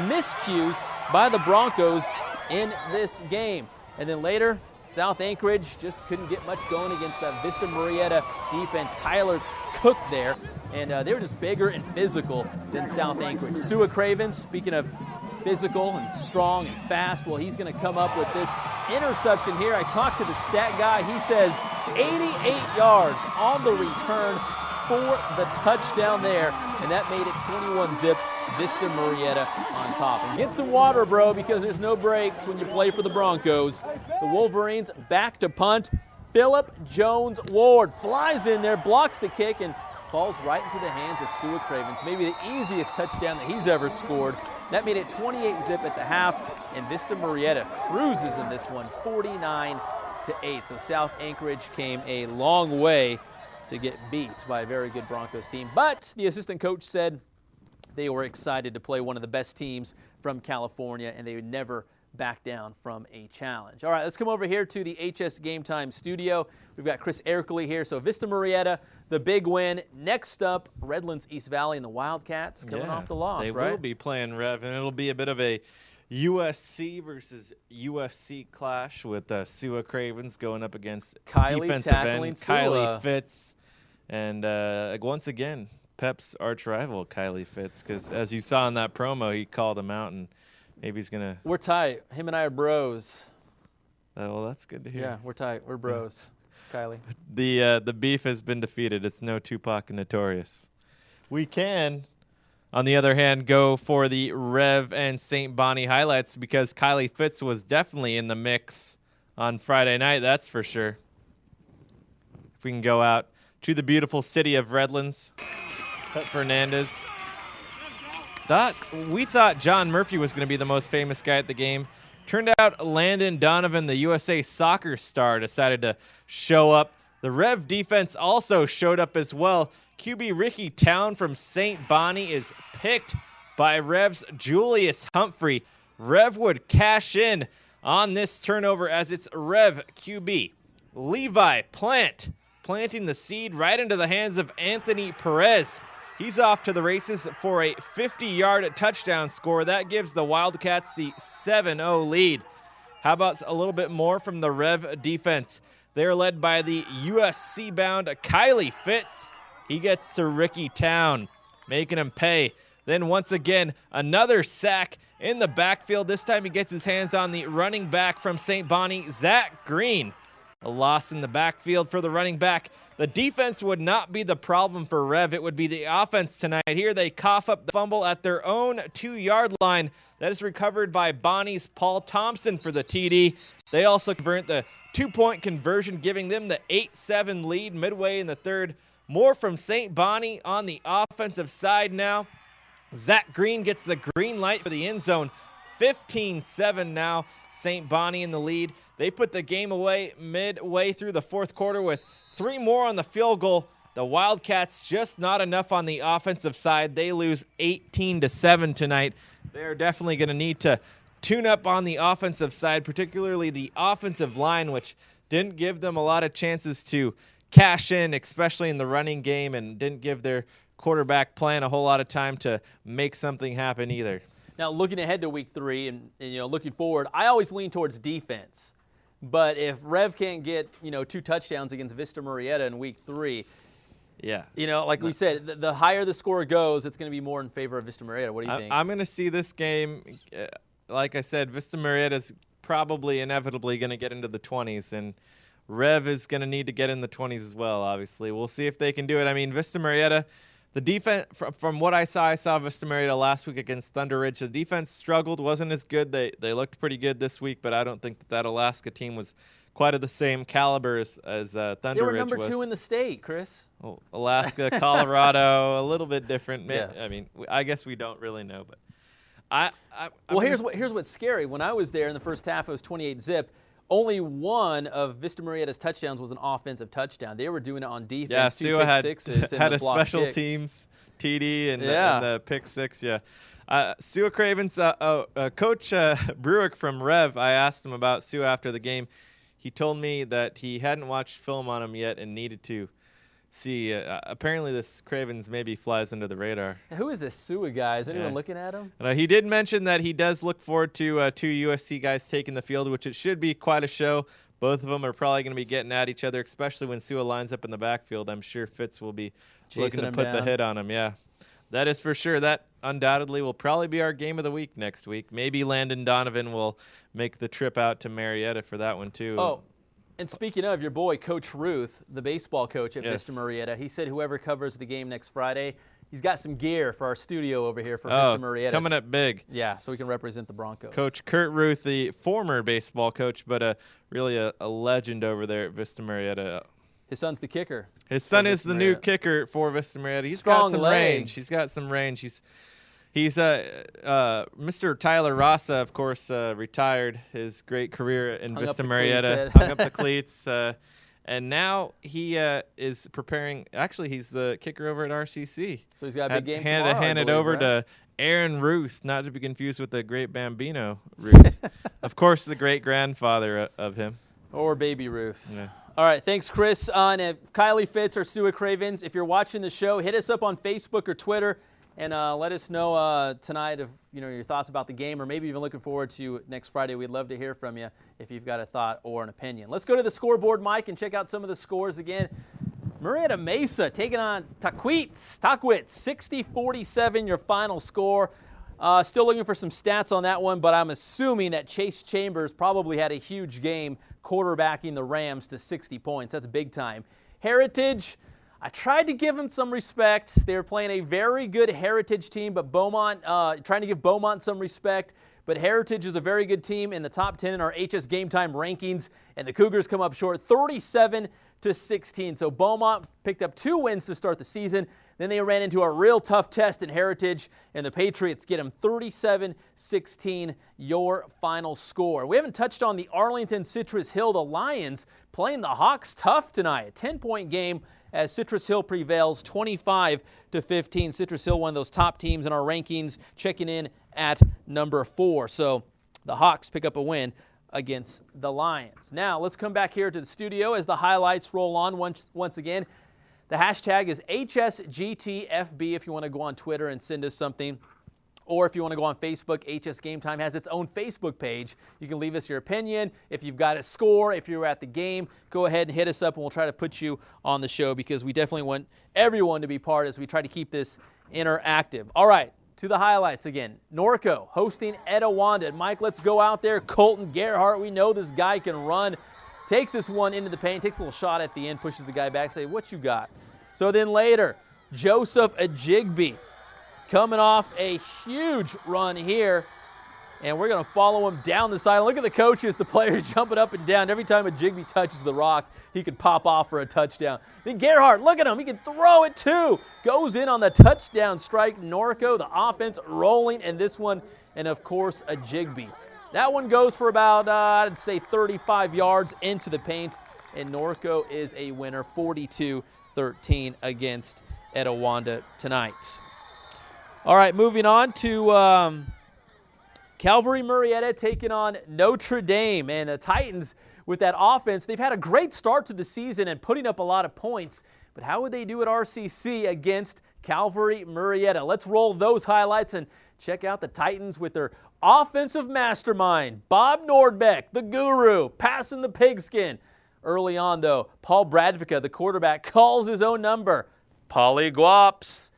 miscues by the Broncos in this game. And then later, South Anchorage just couldn't get much going against that Vista Murrieta defense. Tyler Cook there. And they were just bigger and physical than South Anchorage. Sua Cravens, speaking of physical and strong and fast, well, he's going to come up with this interception here. I talked to the stat guy. He says 88 yards on the return for the touchdown there. And that made it 21-zip, Vista Murrieta on top. And get some water, bro, because there's no breaks when you play for the Broncos. The Wolverines back to punt. Phillip Jones Ward flies in there, blocks the kick, and falls right into the hands of Sua Cravens. Maybe the easiest touchdown that he's ever scored. That made it 28-zip at the half, and Vista Murrieta cruises in this one, 49-8. So South Anchorage came a long way to get beat by a very good Broncos team. But the assistant coach said they were excited to play one of the best teams from California, and they would never back down from a challenge. All right, let's come over here to the HS Game Time studio. We've got Chris Erkley here. So Vista Murrieta, the big win. Next up, Redlands East Valley and the Wildcats coming off the loss, they right? will be playing Rev, and it'll be a bit of a USC versus USC clash with Sua Cravens going up against Kylie defensive tackling end Sua. Kylie Fitz. And once again, Pep's arch rival, Kylie Fitz, because as you saw in that promo, he called him out, and maybe he's going to... We're tight. Him and I are bros. Well, that's good to hear. Yeah, we're tight. We're bros, Kylie. The beef has been defeated. It's no Tupac and Notorious. We can, on the other hand, go for the Rev and St. Bonnie highlights because Kylie Fitz was definitely in the mix on Friday night, that's for sure. If we can go out to the beautiful city of Redlands, Pep Fernandez. We thought John Murphy was going to be the most famous guy at the game. Turned out Landon Donovan, the USA soccer star, decided to show up. The Rev defense also showed up as well. QB Ricky Town from St. Bonnie is picked by Rev's Julius Humphrey. Rev would cash in on this turnover as it's Rev QB Levi planting the seed right into the hands of Anthony Perez. He's off to the races for a 50-yard touchdown score. That gives the Wildcats the 7-0 lead. How about a little bit more from the Rev defense? They're led by the USC-bound Kylie Fitz. He gets to Ricky Town, making him pay. Then once again, another sack in the backfield. This time he gets his hands on the running back from St. Bonnie, Zach Green. A loss in the backfield for the running back. The defense would not be the problem for Rev. It would be the offense tonight. Here they cough up the fumble at their own 2-yard line. That is recovered by Bonnie's Paul Thompson for the TD. They also convert the 2-point conversion, giving them the 8-7 lead midway in the third. More from St. Bonnie on the offensive side now. Zach Green gets the green light for the end zone. 15-7 now. St. Bonnie in the lead. They put the game away midway through the fourth quarter with 3 more on the field goal. The Wildcats just not enough on the offensive side. They lose 18-7 tonight. They're definitely going to need to tune up on the offensive side, particularly the offensive line, which didn't give them a lot of chances to cash in, especially in the running game, and didn't give their quarterback plan a whole lot of time to make something happen either. Now, looking ahead to week 3 and looking forward, I always lean towards defense. But if Rev can't get, 2 touchdowns against Vista Murrieta in week 3, yeah, like we said, the higher the score goes, it's going to be more in favor of Vista Murrieta. What do you think? I'm going to see this game, like I said, Vista Murrieta's probably inevitably going to get into the 20s, and Rev is going to need to get in the 20s as well, obviously. We'll see if they can do it. I mean, Vista Murrieta, the defense, from what I saw Vista Murrieta last week against Thunder Ridge. The defense struggled, wasn't as good. They looked pretty good this week, but I don't think that Alaska team was quite of the same caliber as Thunder Ridge was. They were number 2 in the state, Chris. Well, Alaska, Colorado, a little bit different. Yes. I mean, I guess we don't really know, but here's what's scary. When I was there in the first half, it was 28-0. Only one of Vista Murrieta's touchdowns was an offentive touchdown. They were doing it on defense. Yeah, Sua had a special kick. Teams TD and the pick 6. Yeah, Sua Cravens, Coach Bruick from Rev. I asked him about Sua after the game. He told me that he hadn't watched film on him yet and needed to see. Apparently, this Cravens maybe flies under the radar. Who is this Sua guy? Is anyone looking at him? He did mention that he does look forward to 2 USC guys taking the field, which it should be quite a show. Both of them are probably going to be getting at each other, especially when Sua lines up in the backfield. I'm sure Fitz will be looking to put the hit on him. Yeah, that is for sure. That undoubtedly will probably be our game of the week next week. Maybe Landon Donovan will make the trip out to Marietta for that one too. Oh. And speaking of your boy, Coach Ruth, the baseball coach at Vista Murrieta, he said whoever covers the game next Friday, he's got some gear for our studio over here for Vista Murrieta. Coming up big. Yeah, so we can represent the Broncos. Coach Kurt Ruth, the former baseball coach, but really a legend over there at Vista Murrieta. His son's the kicker. His son is the new kicker for Vista Murrieta. He's got some range. He's got some range. He's Mr. Tyler Rasa, of course, retired his great career in Vista Murrieta, hung up the cleats, and now he is preparing. Actually, he's the kicker over at RCC. So he's got a big game tomorrow. Hand it over to Aaron Ruth, not to be confused with the great Bambino Ruth. Of course, the great grandfather of him. Or Baby Ruth. Yeah. All right, thanks, Chris. On Kylie Fitz or Sua Cravens, if you're watching the show, hit us up on Facebook or Twitter and let us know tonight if your thoughts about the game, or maybe even looking forward to next Friday. We'd love to hear from you if you've got a thought or an opinion. Let's go to the scoreboard, Mike, and check out some of the scores again. Murrieta Mesa taking on Tahquitz, 60-47, your final score. Still looking for some stats on that one, but I'm assuming that Chase Chambers probably had a huge game quarterbacking the Rams to 60 points. That's big time. Heritage, I tried to give them some respect. They were playing a very good Heritage team, but Beaumont, trying to give Beaumont some respect. But Heritage is a very good team in the top 10 in our HS Game Time rankings, and the Cougars come up short 37-16. So Beaumont picked up 2 wins to start the season. Then they ran into a real tough test in Heritage, and the Patriots get them 37-16, your final score. We haven't touched on the Arlington Citrus Hill. The Lions playing the Hawks tough tonight. A 10-point game as Citrus Hill prevails 25-15. Citrus Hill, one of those top teams in our rankings, checking in at number 4. So the Hawks pick up a win against the Lions. Now let's come back here to the studio as the highlights roll on once again. The hashtag is HSGTFB if you want to go on Twitter and send us something. Or if you want to go on Facebook, HS Game Time has its own Facebook page. You can leave us your opinion. If you've got a score, if you're at the game, go ahead and hit us up and we'll try to put you on the show because we definitely want everyone to be part as we try to keep this interactive. All right, to the highlights again. Norco hosting Etiwanda. Mike, let's go out there. Colton Gerhardt, we know this guy can run. Takes this one into the paint, takes a little shot at the end, pushes the guy back, say, what you got? So then later, Joseph Hsgt coming off a huge run here, and we're going to follow him down the sideline. Look at the coaches, the players jumping up and down. Every time Hsgt touches the rock, he could pop off for a touchdown. Then Gerhardt, look at him. He can throw it too. Goes in on the touchdown strike. Norco, the offense rolling, and this one, and of course, Hsgt. That one goes for about, I'd say 35 yards into the paint, and Norco is a winner, 42-13 against Etiwanda tonight. All right, moving on to Calvary Murrieta taking on Notre Dame. And the Titans, with that offense, they've had a great start to the season and putting up a lot of points. But how would they do at RCC against Calvary Murrieta? Let's roll those highlights and check out the Titans with their offensive mastermind, Bob Nordbeck, the guru, passing the pigskin. Early on, though, Paul Bradvica, the quarterback, calls his own number. Polly Guaps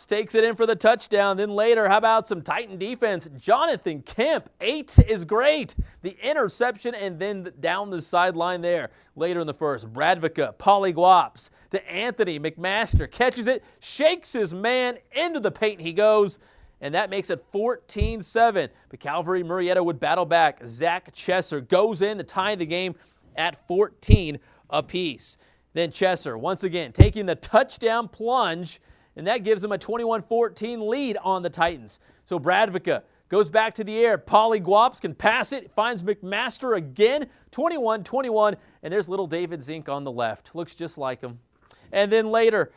takes it in for the touchdown. Then later, how about some Titan defense? Jonathan Kemp, 8 is great. The interception and then down the sideline there. Later in the first, Bradvica, Polly Guaps to Anthony McMaster. Catches it, shakes his man, into the paint he goes. And that makes it 14-7. But Calvary Murrieta would battle back. Zach Chesser goes in to tie the game at 14 apiece. Then Chesser, once again, taking the touchdown plunge, and that gives them a 21-14 lead on the Titans. So Bradvica goes back to the air. Polly Guaps can pass it, finds McMaster again, 21-21, and there's little David Zink on the left. Looks just like him. And then later,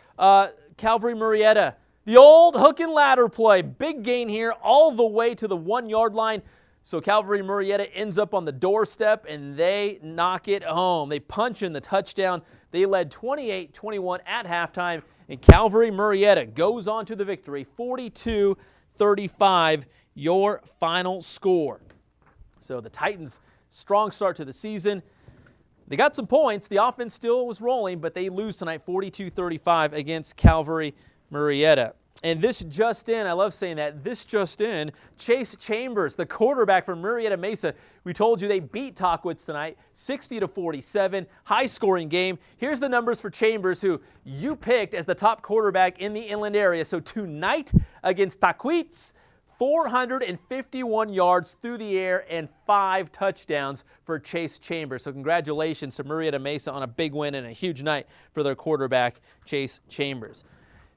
Calvary Murrieta, the old hook and ladder play. Big gain here all the way to the 1-yard line. So Calvary Murrieta ends up on the doorstep, and they knock it home. They punch in the touchdown. They led 28-21 at halftime, and Calvary Murrieta goes on to the victory, 42-35, your final score. So the Titans, strong start to the season. They got some points. The offense still was rolling, but they lose tonight 42-35 against Calvary Murrieta. And this just in, I love saying that, this just in, Chase Chambers, the quarterback from Murrieta Mesa, we told you they beat Tahquitz tonight, 60-47, high-scoring game. Here's the numbers for Chambers, who you picked as the top quarterback in the inland area. So tonight against Tahquitz, 451 yards through the air and 5 touchdowns for Chase Chambers. So congratulations to Murrieta Mesa on a big win and a huge night for their quarterback, Chase Chambers.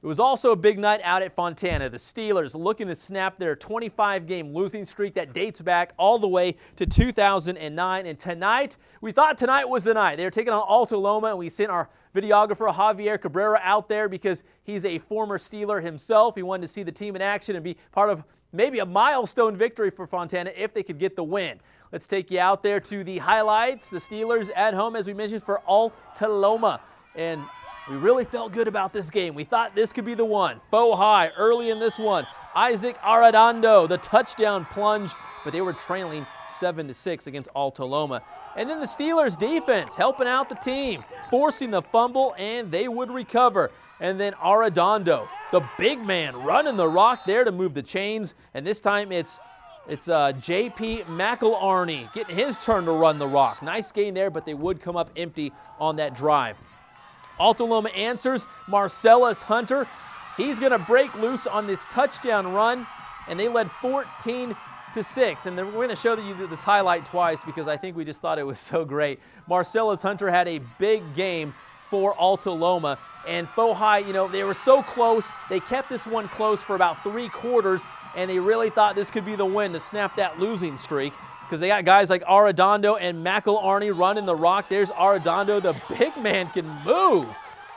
It was also a big night out at Fontana. The Steelers looking to snap their 25-game losing streak that dates back all the way to 2009. And tonight, we thought tonight was the night. They were taking on Alta Loma, and we sent our videographer Javier Cabrera out there because he's a former Steeler himself. He wanted to see the team in action and be part of maybe a milestone victory for Fontana if they could get the win. Let's take you out there to the highlights. The Steelers at home, as we mentioned, for Alta Loma. And We really felt good about this game. We thought this could be the one. Faux high early in this one. Isaac Arredondo, the touchdown plunge, but they were trailing 7-6 against Alta Loma. And then the Steelers defense helping out the team, forcing the fumble, and they would recover. And then Arredondo, the big man, running the rock there to move the chains. And this time it's J.P. McElharney getting his turn to run the rock. Nice gain there, but they would come up empty on that drive. Alta Loma answers. Marcellus Hunter, he's going to break loose on this touchdown run, and they led 14-6. And we're going to show you this highlight twice because I think we just thought it was so great. Marcellus Hunter had a big game for Alta Loma. And Faux High, they were so close. They kept this one close for about 3 quarters, and they really thought this could be the win to snap that losing streak because they got guys like Arredondo and McElharney running the rock. There's Arredondo. The big man can move.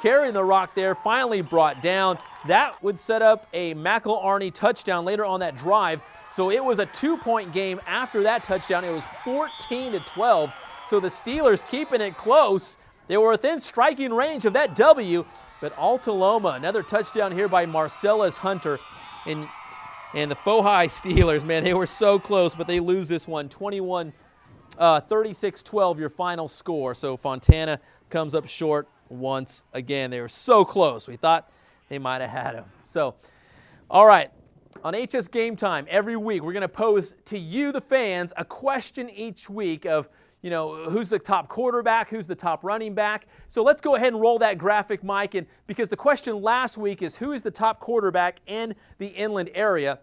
Carrying the rock there, finally brought down. That would set up a McElharney touchdown later on that drive. So it was a 2-point game after that touchdown. It was 14-12. So the Steelers keeping it close. They were within striking range of that W, but Alta Loma, another touchdown here by Marcellus Hunter. And the Faux High Steelers, man, they were so close, but they lose this one. 36-12 your final score. So Fontana comes up short once again. They were so close. We thought they might have had him. So, all right. On HS Game Time, every week, we're going to pose to you, the fans, a question each week of, who's the top quarterback, who's the top running back. So let's go ahead and roll that graphic, Mike, and because the question last week is who is the top quarterback in the inland area,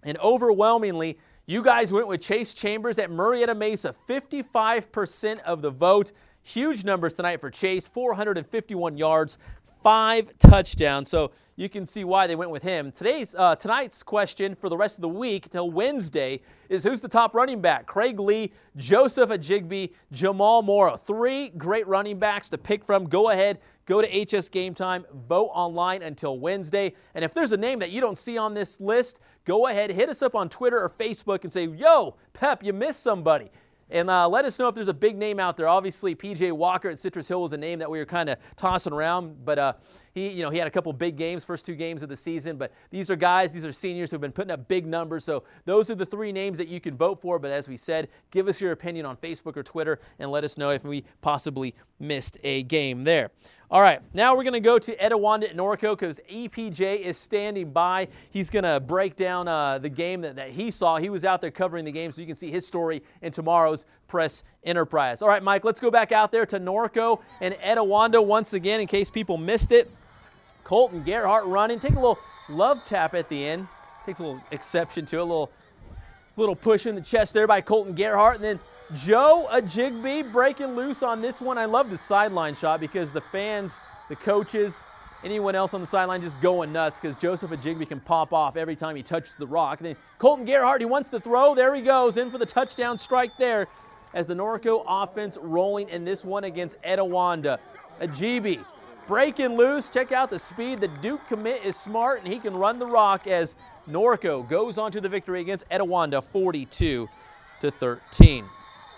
and overwhelmingly, you guys went with Chase Chambers at Murrieta Mesa, 55% of the vote. Huge numbers tonight for Chase, 451 yards, 5 touchdowns. So you can see why they went with him. Tonight's question for the rest of the week till Wednesday is who's the top running back? Craig Lee, Joseph Hsgt, Jamal Morrow. 3 great running backs to pick from. Go ahead, go to HS Game Time, vote online until Wednesday. And if there's a name that you don't see on this list, go ahead, hit us up on Twitter or Facebook and say, yo, Pep, you missed somebody. And let us know if there's a big name out there. Obviously, P.J. Walker at Citrus Hill was a name that we were kind of tossing around, but he had a couple big games, first 2 games of the season. But these are seniors who've been putting up big numbers. So those are the 3 names that you can vote for. But as we said, give us your opinion on Facebook or Twitter and let us know if we possibly missed a game there. All right, now we're going to go to Etiwanda at Norco because EPJ is standing by. He's going to break down the game that he saw. He was out there covering the game, so you can see his story in tomorrow's Press Enterprise. All right, Mike, let's go back out there to Norco and Etiwanda once again in case people missed it. Colton Gerhardt running. Take a little love tap at the end. Takes a little exception to it. A little push in the chest there by Colton Gerhardt. And then Joe Hsgt breaking loose on this one. I love the sideline shot because the fans, the coaches, anyone else on the sideline just going nuts because Joseph Hsgt can pop off every time he touches the rock. And then Colton Gerhardt, he wants to throw. There he goes, in for the touchdown strike there as the Norco offense rolling in this one against Etiwanda. Hsgt breaking loose. Check out the speed. The Duke commit is smart, and he can run the rock as Norco goes on to the victory against Etiwanda 42-13.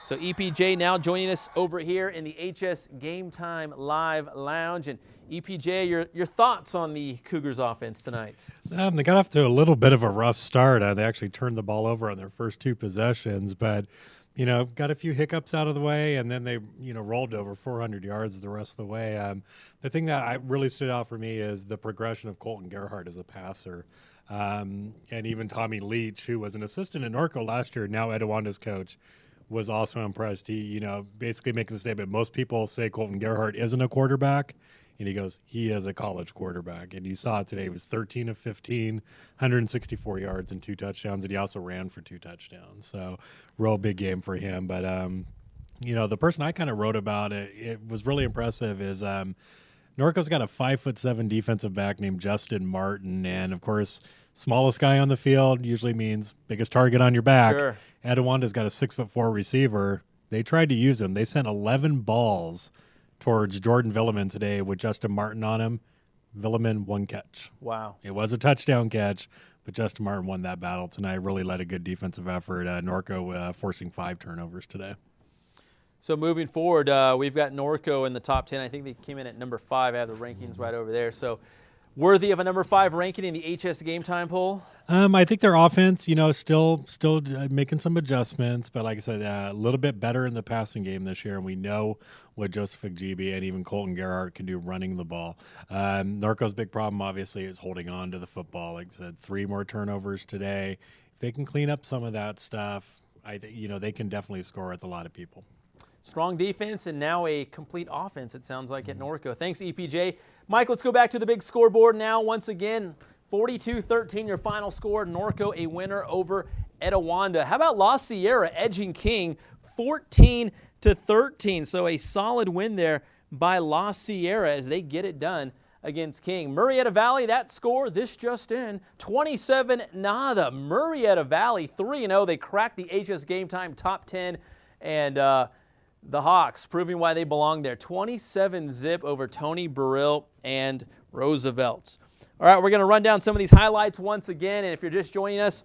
So EPJ now joining us over here in the HS Game Time Live Lounge. And EPJ, your thoughts on the Cougars offense tonight? They got off to a little bit of a rough start. They actually turned the ball over on their first 2 possessions, but got a few hiccups out of the way, and then they, rolled over 400 yards the rest of the way. The thing that really stood out for me is the progression of Colton Gerhardt as a passer. And even Tommy Leach, who was an assistant at Norco last year, now Etiwanda's coach, was also impressed. He, basically making the statement, most people say Colton Gerhardt isn't a quarterback, and he goes, he is a college quarterback. And you saw it today. He was 13 of 15, 164 yards and 2 touchdowns, and he also ran for 2 touchdowns. So real big game for him. But, the person I kind of wrote about it was really impressive is Norco's got a 5'7" defensive back named Justin Martin, and, of course, smallest guy on the field usually means biggest target on your back. Sure. Etiwanda's got a 6'4" receiver. They tried to use him. They sent 11 balls towards Jordan Villeman today with Justin Martin on him. Villeman, 1 catch. Wow. It was a touchdown catch, but Justin Martin won that battle tonight. Really led a good defensive effort. Norco forcing 5 turnovers today. So moving forward, we've got Norco in the top 10. I think they came in at number 5. I have the rankings right over there. So worthy of a number 5 ranking in the HS Game Time poll? I think their offense, still making some adjustments, but like I said, a little bit better in the passing game this year, and we know what Joseph Hsgt and even Colton Gerhardt can do running the ball. Norco's big problem, obviously, is holding on to the football. Like I said, 3 more turnovers today. If they can clean up some of that stuff, I think they can definitely score with a lot of people. Strong defense and now a complete offense, it sounds like, at Norco. Thanks, EPJ. Mike, let's go back to the big scoreboard now. Once again, 42-13, your final score. Norco a winner over Etiwanda. How about La Sierra edging King 14-13? So a solid win there by La Sierra as they get it done against King. Murrieta Valley, that score, this just in, 27-0. Murrieta Valley 3-0. They cracked the HS Game Time top 10, and the Hawks proving why they belong there. 27-0 over Tony Burrill and Roosevelt's. All right, we're going to run down some of these highlights once again, and if you're just joining us,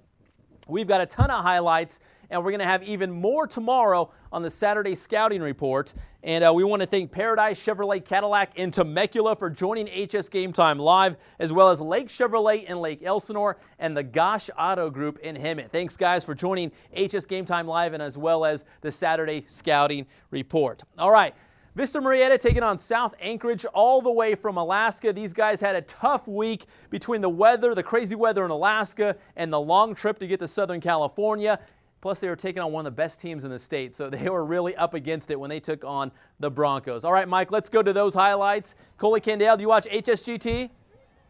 we've got a ton of highlights, and we're going to have even more tomorrow on the Saturday Scouting Report. And we want to thank Paradise Chevrolet Cadillac in Temecula for joining HS Game Time Live, as well as Lake Chevrolet in Lake Elsinore and the Gosh Auto Group in Hemet. Thanks, guys, for joining HS Game Time Live and as well as the Saturday Scouting Report. All right. Vista Murrieta taking on South Anchorage all the way from Alaska. These guys had a tough week between the weather, the crazy weather in Alaska, and the long trip to get to Southern California. Plus, they were taking on one of the best teams in the state, so they were really up against it when they took on the Broncos. All right, Mike, let's go to those highlights. Coley Candale, do you watch HSGT?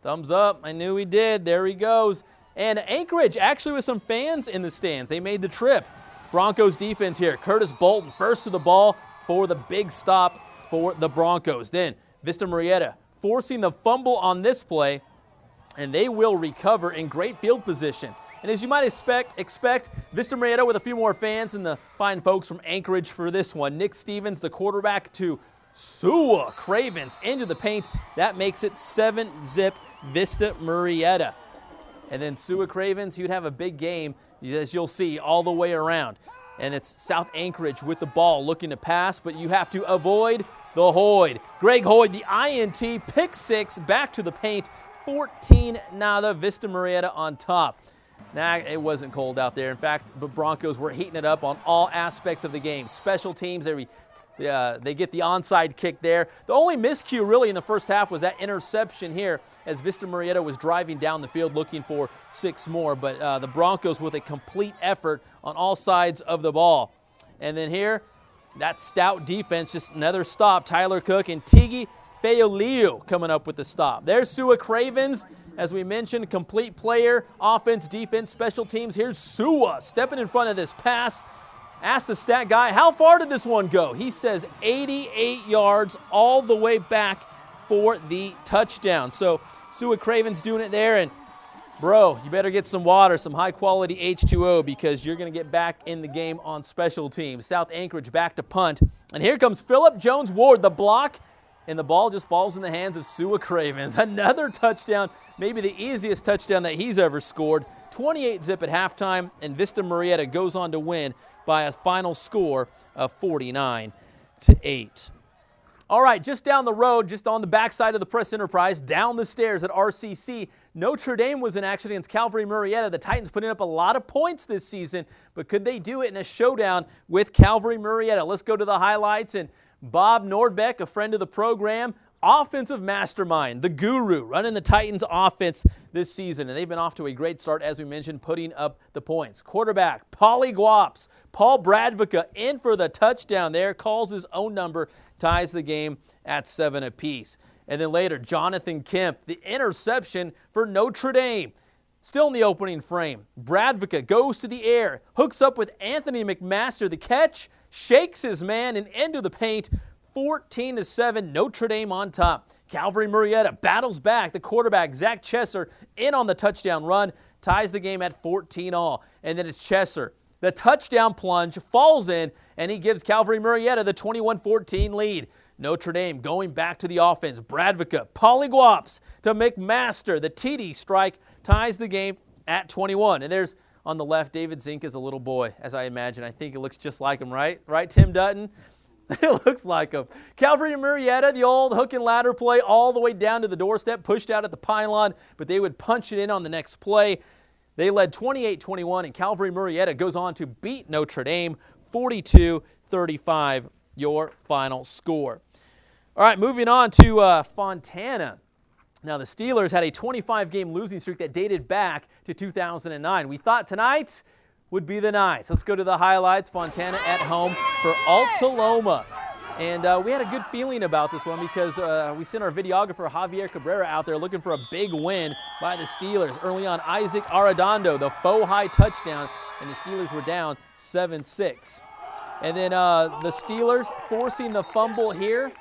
Thumbs up. I knew he did. There he goes. And Anchorage, actually with some fans in the stands. They made the trip. Broncos defense here. Curtis Bolton first to the ball for the big stop for the Broncos. Then Vista Murrieta forcing the fumble on this play, and they will recover in great field position. And as you might expect Vista Murrieta with a few more fans and the fine folks from Anchorage for this one. Nick Stevens, the quarterback, to Sua Cravens into the paint. That makes it 7-0 Vista Murrieta. And then Sua Cravens, he would have a big game, as you'll see, all the way around. And it's South Anchorage with the ball looking to pass, but you have to avoid the Hoyd. Greg Hoyd, the INT, pick 6, back to the paint, 14-0, Vista Murrieta on top. Nah, it wasn't cold out there. In fact, the Broncos were heating it up on all aspects of the game. Special teams, they get the onside kick there. The only miscue really in the first half was that interception here as Vista Murrieta was driving down the field looking for 6 more. But the Broncos with a complete effort on all sides of the ball. And then here, that stout defense, just another stop. Tyler Cook and Tigi Feolio coming up with the stop. There's Sua Cravens. As we mentioned, complete player, offense, defense, special teams. Here's Sua stepping in front of this pass. Ask the stat guy, how far did this one go? He says 88 yards all the way back for the touchdown. So Sua Cravens doing it there. And, bro, you better get some water, some high-quality H2O, because you're going to get back in the game on special teams. South Anchorage back to punt. And here comes Phillip Jones-Ward, the block. And the ball just falls in the hands of Sua Cravens. Another touchdown, maybe the easiest touchdown that he's ever scored. 28-0 at halftime, and Vista Murrieta goes on to win by a final score of 49-8. All right, just down the road, just on the backside of the Press Enterprise, down the stairs at RCC, Notre Dame was in action against Calvary Murrieta. The Titans putting up a lot of points this season, but could they do it in a showdown with Calvary Murrieta? Let's go to the highlights. And Bob Nordbeck, a friend of the program, offensive mastermind, the guru, running the Titans offense this season. And they've been off to a great start, as we mentioned, putting up the points. Quarterback, Paulie Guaps, Paul Bradvica in for the touchdown there, calls his own number, ties the game at 7 apiece. And then later, Jonathan Kemp, the interception for Notre Dame. Still in the opening frame. Bradvica goes to the air, hooks up with Anthony McMaster. The catch, shakes his man and into the paint. 14-7, Notre Dame on top. Calvary Murrieta battles back. The quarterback, Zach Chesser, in on the touchdown run, ties the game at 14-all. And then it's Chesser. The touchdown plunge falls in, and he gives Calvary Murrieta the 21-14 lead. Notre Dame going back to the offense. Bradvica, Paulie Guaps to McMaster. The TD strike ties the game at 21. And there's, on the left, David Zink is a little boy, as I imagine. I think it looks just like him, right? Right, Tim Dutton? It looks like them. Calvary and Murrieta, the old hook and ladder play all the way down to the doorstep, pushed out at the pylon, but they would punch it in on the next play. They led 28-21, and Calvary Murrieta goes on to beat Notre Dame 42-35, your final score. All right, moving on to Fontana. Now, the Steelers had a 25-game losing streak that dated back to 2009. We thought tonight would be the night. Let's go to the highlights. Fontana at home for Alta Loma. And we had a good feeling about this one because we sent our videographer Javier Cabrera out there looking for a big win by the Steelers. Early on, Isaac Arredondo, the faux high touchdown, and the Steelers were down 7-6. And then the Steelers forcing the fumble here,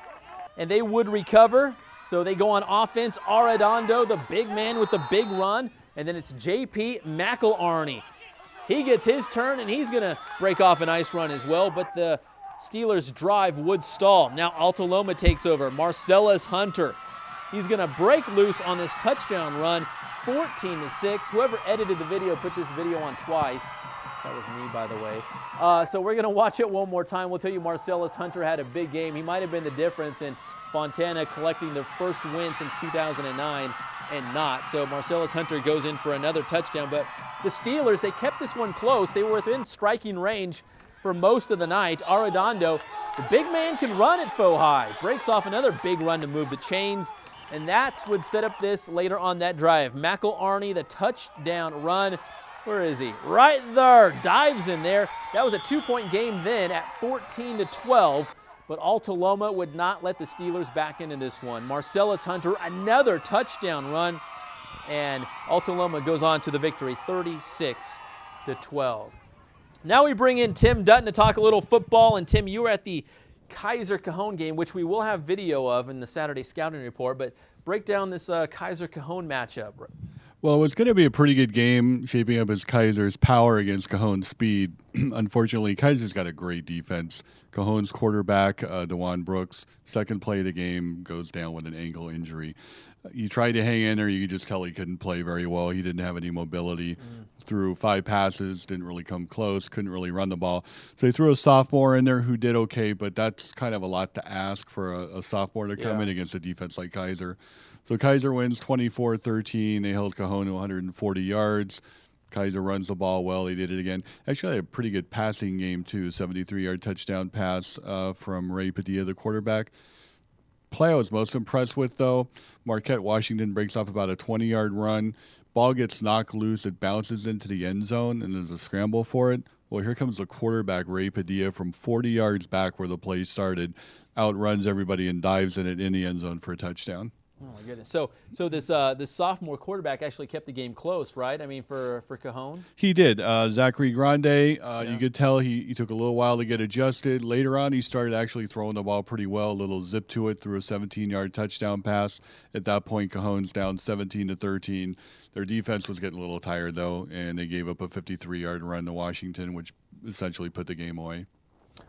and they would recover. So they go on offense. Arredondo, the big man with the big run, and then it's J.P. McElharney. He gets his turn, and he's going to break off a nice run as well, but the Steelers' drive would stall. Now Alta Loma takes over. Marcellus Hunter. He's going to break loose on this touchdown run, 14-6. Whoever edited the video put this video on twice. That was me, by the way. So we're going to watch it one more time. We'll tell you Marcellus Hunter had a big game. He might have been the difference in Fontana collecting their first win since 2009 and not. So Marcellus Hunter goes in for another touchdown, but the Steelers, they kept this one close. They were within striking range for most of the night. Arredondo, the big man can run at faux high. Breaks off another big run to move the chains, and that would set up this later on that drive. McElharney, the touchdown run. Where is he? Right there. Dives in there. That was a 2-point game then at 14-12, but Alta Loma would not let the Steelers back into this one. Marcellus Hunter, another touchdown run, and Alta Loma goes on to the victory, 36-12. Now we bring in Tim Dutton to talk a little football. And Tim, you were at the Kaiser Cajon game, which we will have video of in the Saturday Scouting Report, but break down this Kaiser Cajon matchup. Well, it's going to be a pretty good game, shaping up as Kaiser's power against Cajon's speed. Unfortunately, Kaiser's got a great defense. Cajon's quarterback, DeJuan Brooks, second play of the game, goes down with an ankle injury. He tried to hang in there. You could just tell he couldn't play very well. He didn't have any mobility. Threw 5 passes, didn't really come close, couldn't really run the ball. So they threw a sophomore in there who did okay, but that's kind of a lot to ask for a sophomore to come in against a defense like Kaiser. So Kaiser wins 24-13. They held Cajon to 140 yards. Kaiser runs the ball well. They did it again. Actually, had a pretty good passing game, too. 73-yard touchdown pass from Ray Padilla, the quarterback. Play I was most impressed with, though, Marquette Washington breaks off about a 20-yard run. Ball gets knocked loose. It bounces into the end zone, and there's a scramble for it. Well, here comes the quarterback, Ray Padilla, from 40 yards back where the play started, outruns everybody and dives in it in the end zone for a touchdown. Oh, my goodness. So this sophomore quarterback actually kept the game close, right? I mean, for Cajon? He did. Zachary Grande, you could tell he took a little while to get adjusted. Later on, he started actually throwing the ball pretty well, a little zip to it, threw a 17-yard touchdown pass. At that point, Cajon's down 17-13. Their defense was getting a little tired, though, and they gave up a 53-yard run to Washington, which essentially put the game away.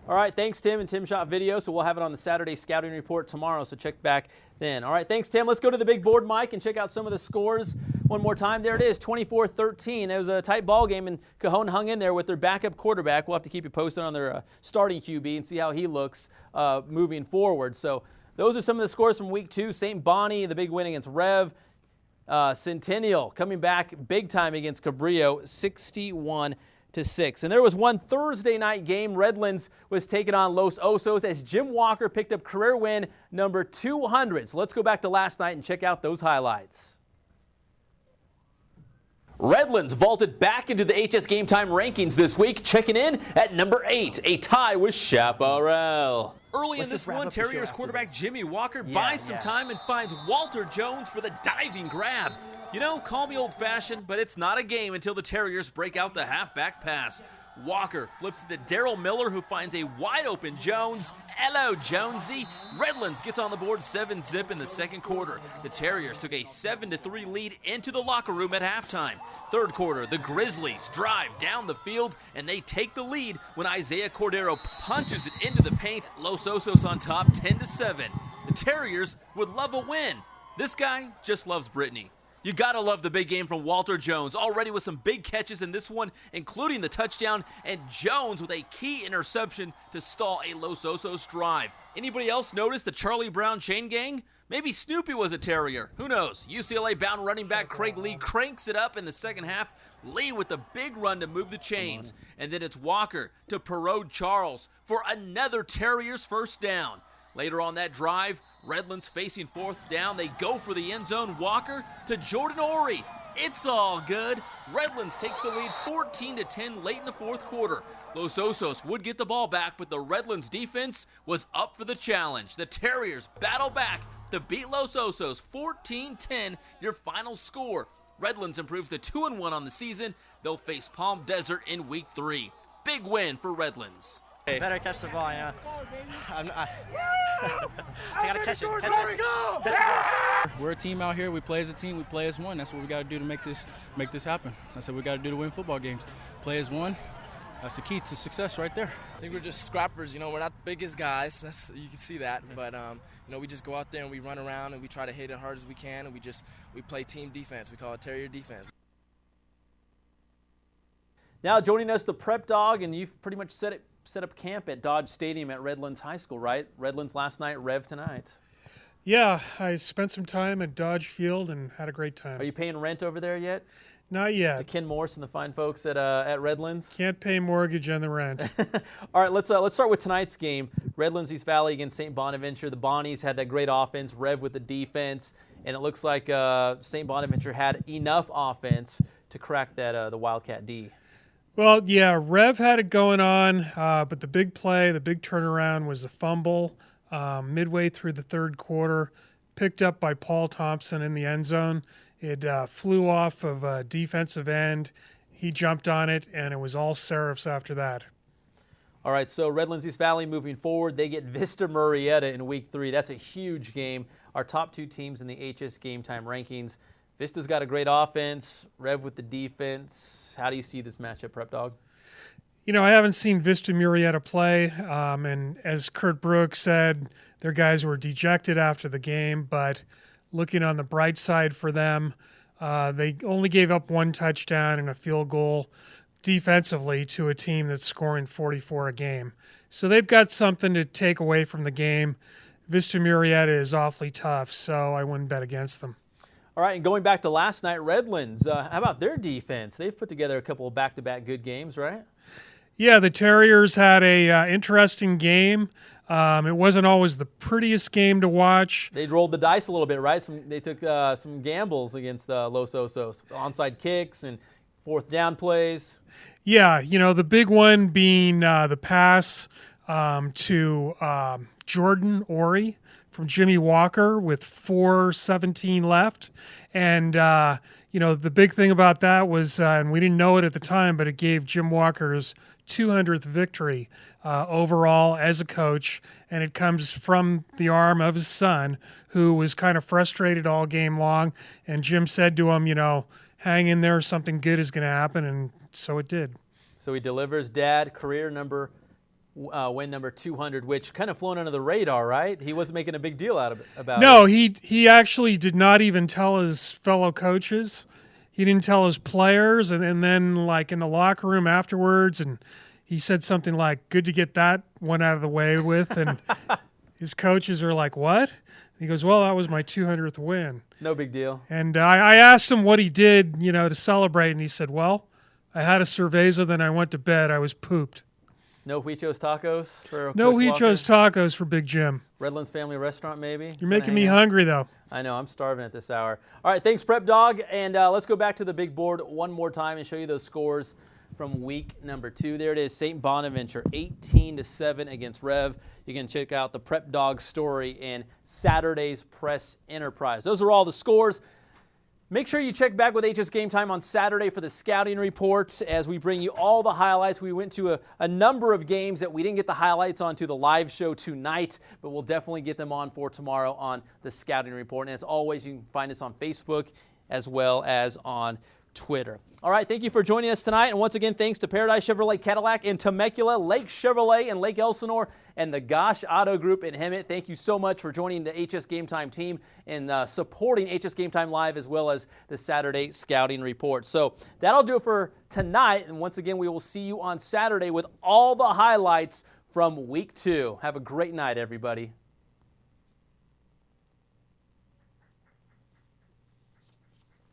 All right, thanks, Tim, and Tim shot video, so we'll have it on the Saturday Scouting Report tomorrow, so check back then. All right, thanks, Tim. Let's go to the big board, Mike, and check out some of the scores one more time. There it is, 24-13. It was a tight ball game, and Cajon hung in there with their backup quarterback. We'll have to keep you posted on their starting QB and see how he looks moving forward. So those are some of the scores from Week 2. St. Bonnie, the big win against Rev. Centennial coming back big time against Cabrillo, 61-6. And there was one Thursday night game. Redlands was taking on Los Osos as Jim Walker picked up career win number 200. So let's go back to last night and check out those highlights. Redlands vaulted back into the HS Game Time rankings this week, checking in at number 8, a tie with Chaparral. Early in this one, Terriers quarterback Jimmy Walker buys some time and finds Walter Jones for the diving grab. You know, call me old-fashioned, but it's not a game until the Terriers break out the halfback pass. Walker flips it to Daryl Miller, who finds a wide-open Jones. Hello, Jonesy. Redlands gets on the board 7-zip in the second quarter. The Terriers took a 7-3 lead into the locker room at halftime. Third quarter, the Grizzlies drive down the field, and they take the lead when Isaiah Cordero punches it into the paint. Los Osos on top, 10-7. The Terriers would love a win. This guy just loves Brittany. You gotta love the big game from Walter Jones, already with some big catches in this one, including the touchdown, and Jones with a key interception to stall a Los Osos drive. Anybody else notice the Charlie Brown chain gang? Maybe Snoopy was a Terrier. Who knows? UCLA-bound running back Craig Lee cranks it up in the second half. Lee with the big run to move the chains. And then it's Walker to Perot Charles for another Terriers first down. Later on that drive, Redlands facing fourth down. They go for the end zone. Walker to Jordan Ory. It's all good. Redlands takes the lead 14-10 late in the fourth quarter. Los Osos would get the ball back, but the Redlands defense was up for the challenge. The Terriers battle back to beat Los Osos 14-10, your final score. Redlands improves to 2-1 on the season. They'll face Palm Desert in week 3. Big win for Redlands. Hey. Better catch the ball, yeah. I gotta catch it. We're a team out here. We play as a team. We play as one. That's what we got to do to make this happen. That's what we got to do to win football games. Play as one. That's the key to success right there. I think we're just scrappers. You know, we're not the biggest guys. You can see that. But, you know, we just go out there and we run around and we try to hit it hard as we can. And we play team defense. We call it Terrier defense. Now joining us, the Prep Dog, and you've pretty much set up camp at Dodge Stadium at Redlands High School, right? Redlands last night, Rev tonight. Yeah, I spent some time at Dodge Field and had a great time. Are you paying rent over there yet? Not yet. To Ken Morse and the fine folks at Redlands? Can't pay mortgage on the rent. All right, let's start with tonight's game. Redlands East Valley against St. Bonaventure. The Bonnies had that great offense, Rev with the defense, and it looks like St. Bonaventure had enough offense to crack that the Wildcat D. Well, yeah, Rev had it going on, but the big play, the big turnaround was a fumble midway through the third quarter, picked up by Paul Thompson in the end zone. It flew off of a defensive end. He jumped on it, and it was all Seraphs after that. All right, so Redlands East Valley moving forward, they get Vista Murrieta in week 3. That's a huge game. Our top 2 teams in the HS Game Time rankings. Vista's got a great offense, Rev with the defense. How do you see this matchup, Prep Dog? You know, I haven't seen Vista Murrieta play, and as Kurt Brooks said, their guys were dejected after the game, but looking on the bright side for them, they only gave up 1 touchdown and a field goal defensively to a team that's scoring 44 a game. So they've got something to take away from the game. Vista Murrieta is awfully tough, so I wouldn't bet against them. All right, and going back to last night, Redlands, how about their defense? They've put together a couple of back-to-back good games, right? Yeah, the Terriers had a interesting game. It wasn't always the prettiest game to watch. They rolled the dice a little bit, right? They took some gambles against Los Osos, onside kicks and fourth down plays. Yeah, you know, the big one being the pass to Jordan Ory from Jimmy Walker with 4:17 left. And, you know, the big thing about that was, and we didn't know it at the time, but it gave Jim Walker's 200th victory overall as a coach. And it comes from the arm of his son, who was kind of frustrated all game long. And Jim said to him, you know, hang in there, something good is going to happen. And so it did. So he delivers Dad career win number 200, which kind of flown under the radar, right? He wasn't making a big deal about it. No, he actually did not even tell his fellow coaches. He didn't tell his players, and then like in the locker room afterwards, and he said something like, "Good to get that one out of the way with," and his coaches are like, "What?" He goes, "Well, that was my 200th win." No big deal. And I asked him what he did, you know, to celebrate, and he said, "Well, I had a cerveza, then I went to bed. I was pooped." No Huichos tacos for No Coach Huichos Walker? tacos for Big Jim. Redlands Family Restaurant, maybe? You're making me hungry, though. I know. I'm starving at this hour. All right, thanks, Prep Dog. And let's go back to the big board one more time and show you those scores from week number 2. There it is, St. Bonaventure, 18-7 against Rev. You can check out the Prep Dog story in Saturday's Press Enterprise. Those are all the scores. Make sure you check back with HS Game Time on Saturday for the scouting report as we bring you all the highlights. We went to a number of games that we didn't get the highlights on to the live show tonight, but we'll definitely get them on for tomorrow on the scouting report. And as always, you can find us on Facebook as well as on Twitter. All right, thank you for joining us tonight. And once again, thanks to Paradise Chevrolet Cadillac in Temecula, Lake Chevrolet in Lake Elsinore, and the Gosh Auto Group in Hemet. Thank you so much for joining the HS Game Time team and supporting HS Game Time Live as well as the Saturday Scouting Report. So that'll do it for tonight. And once again, we will see you on Saturday with all the highlights from Week 2. Have a great night, everybody.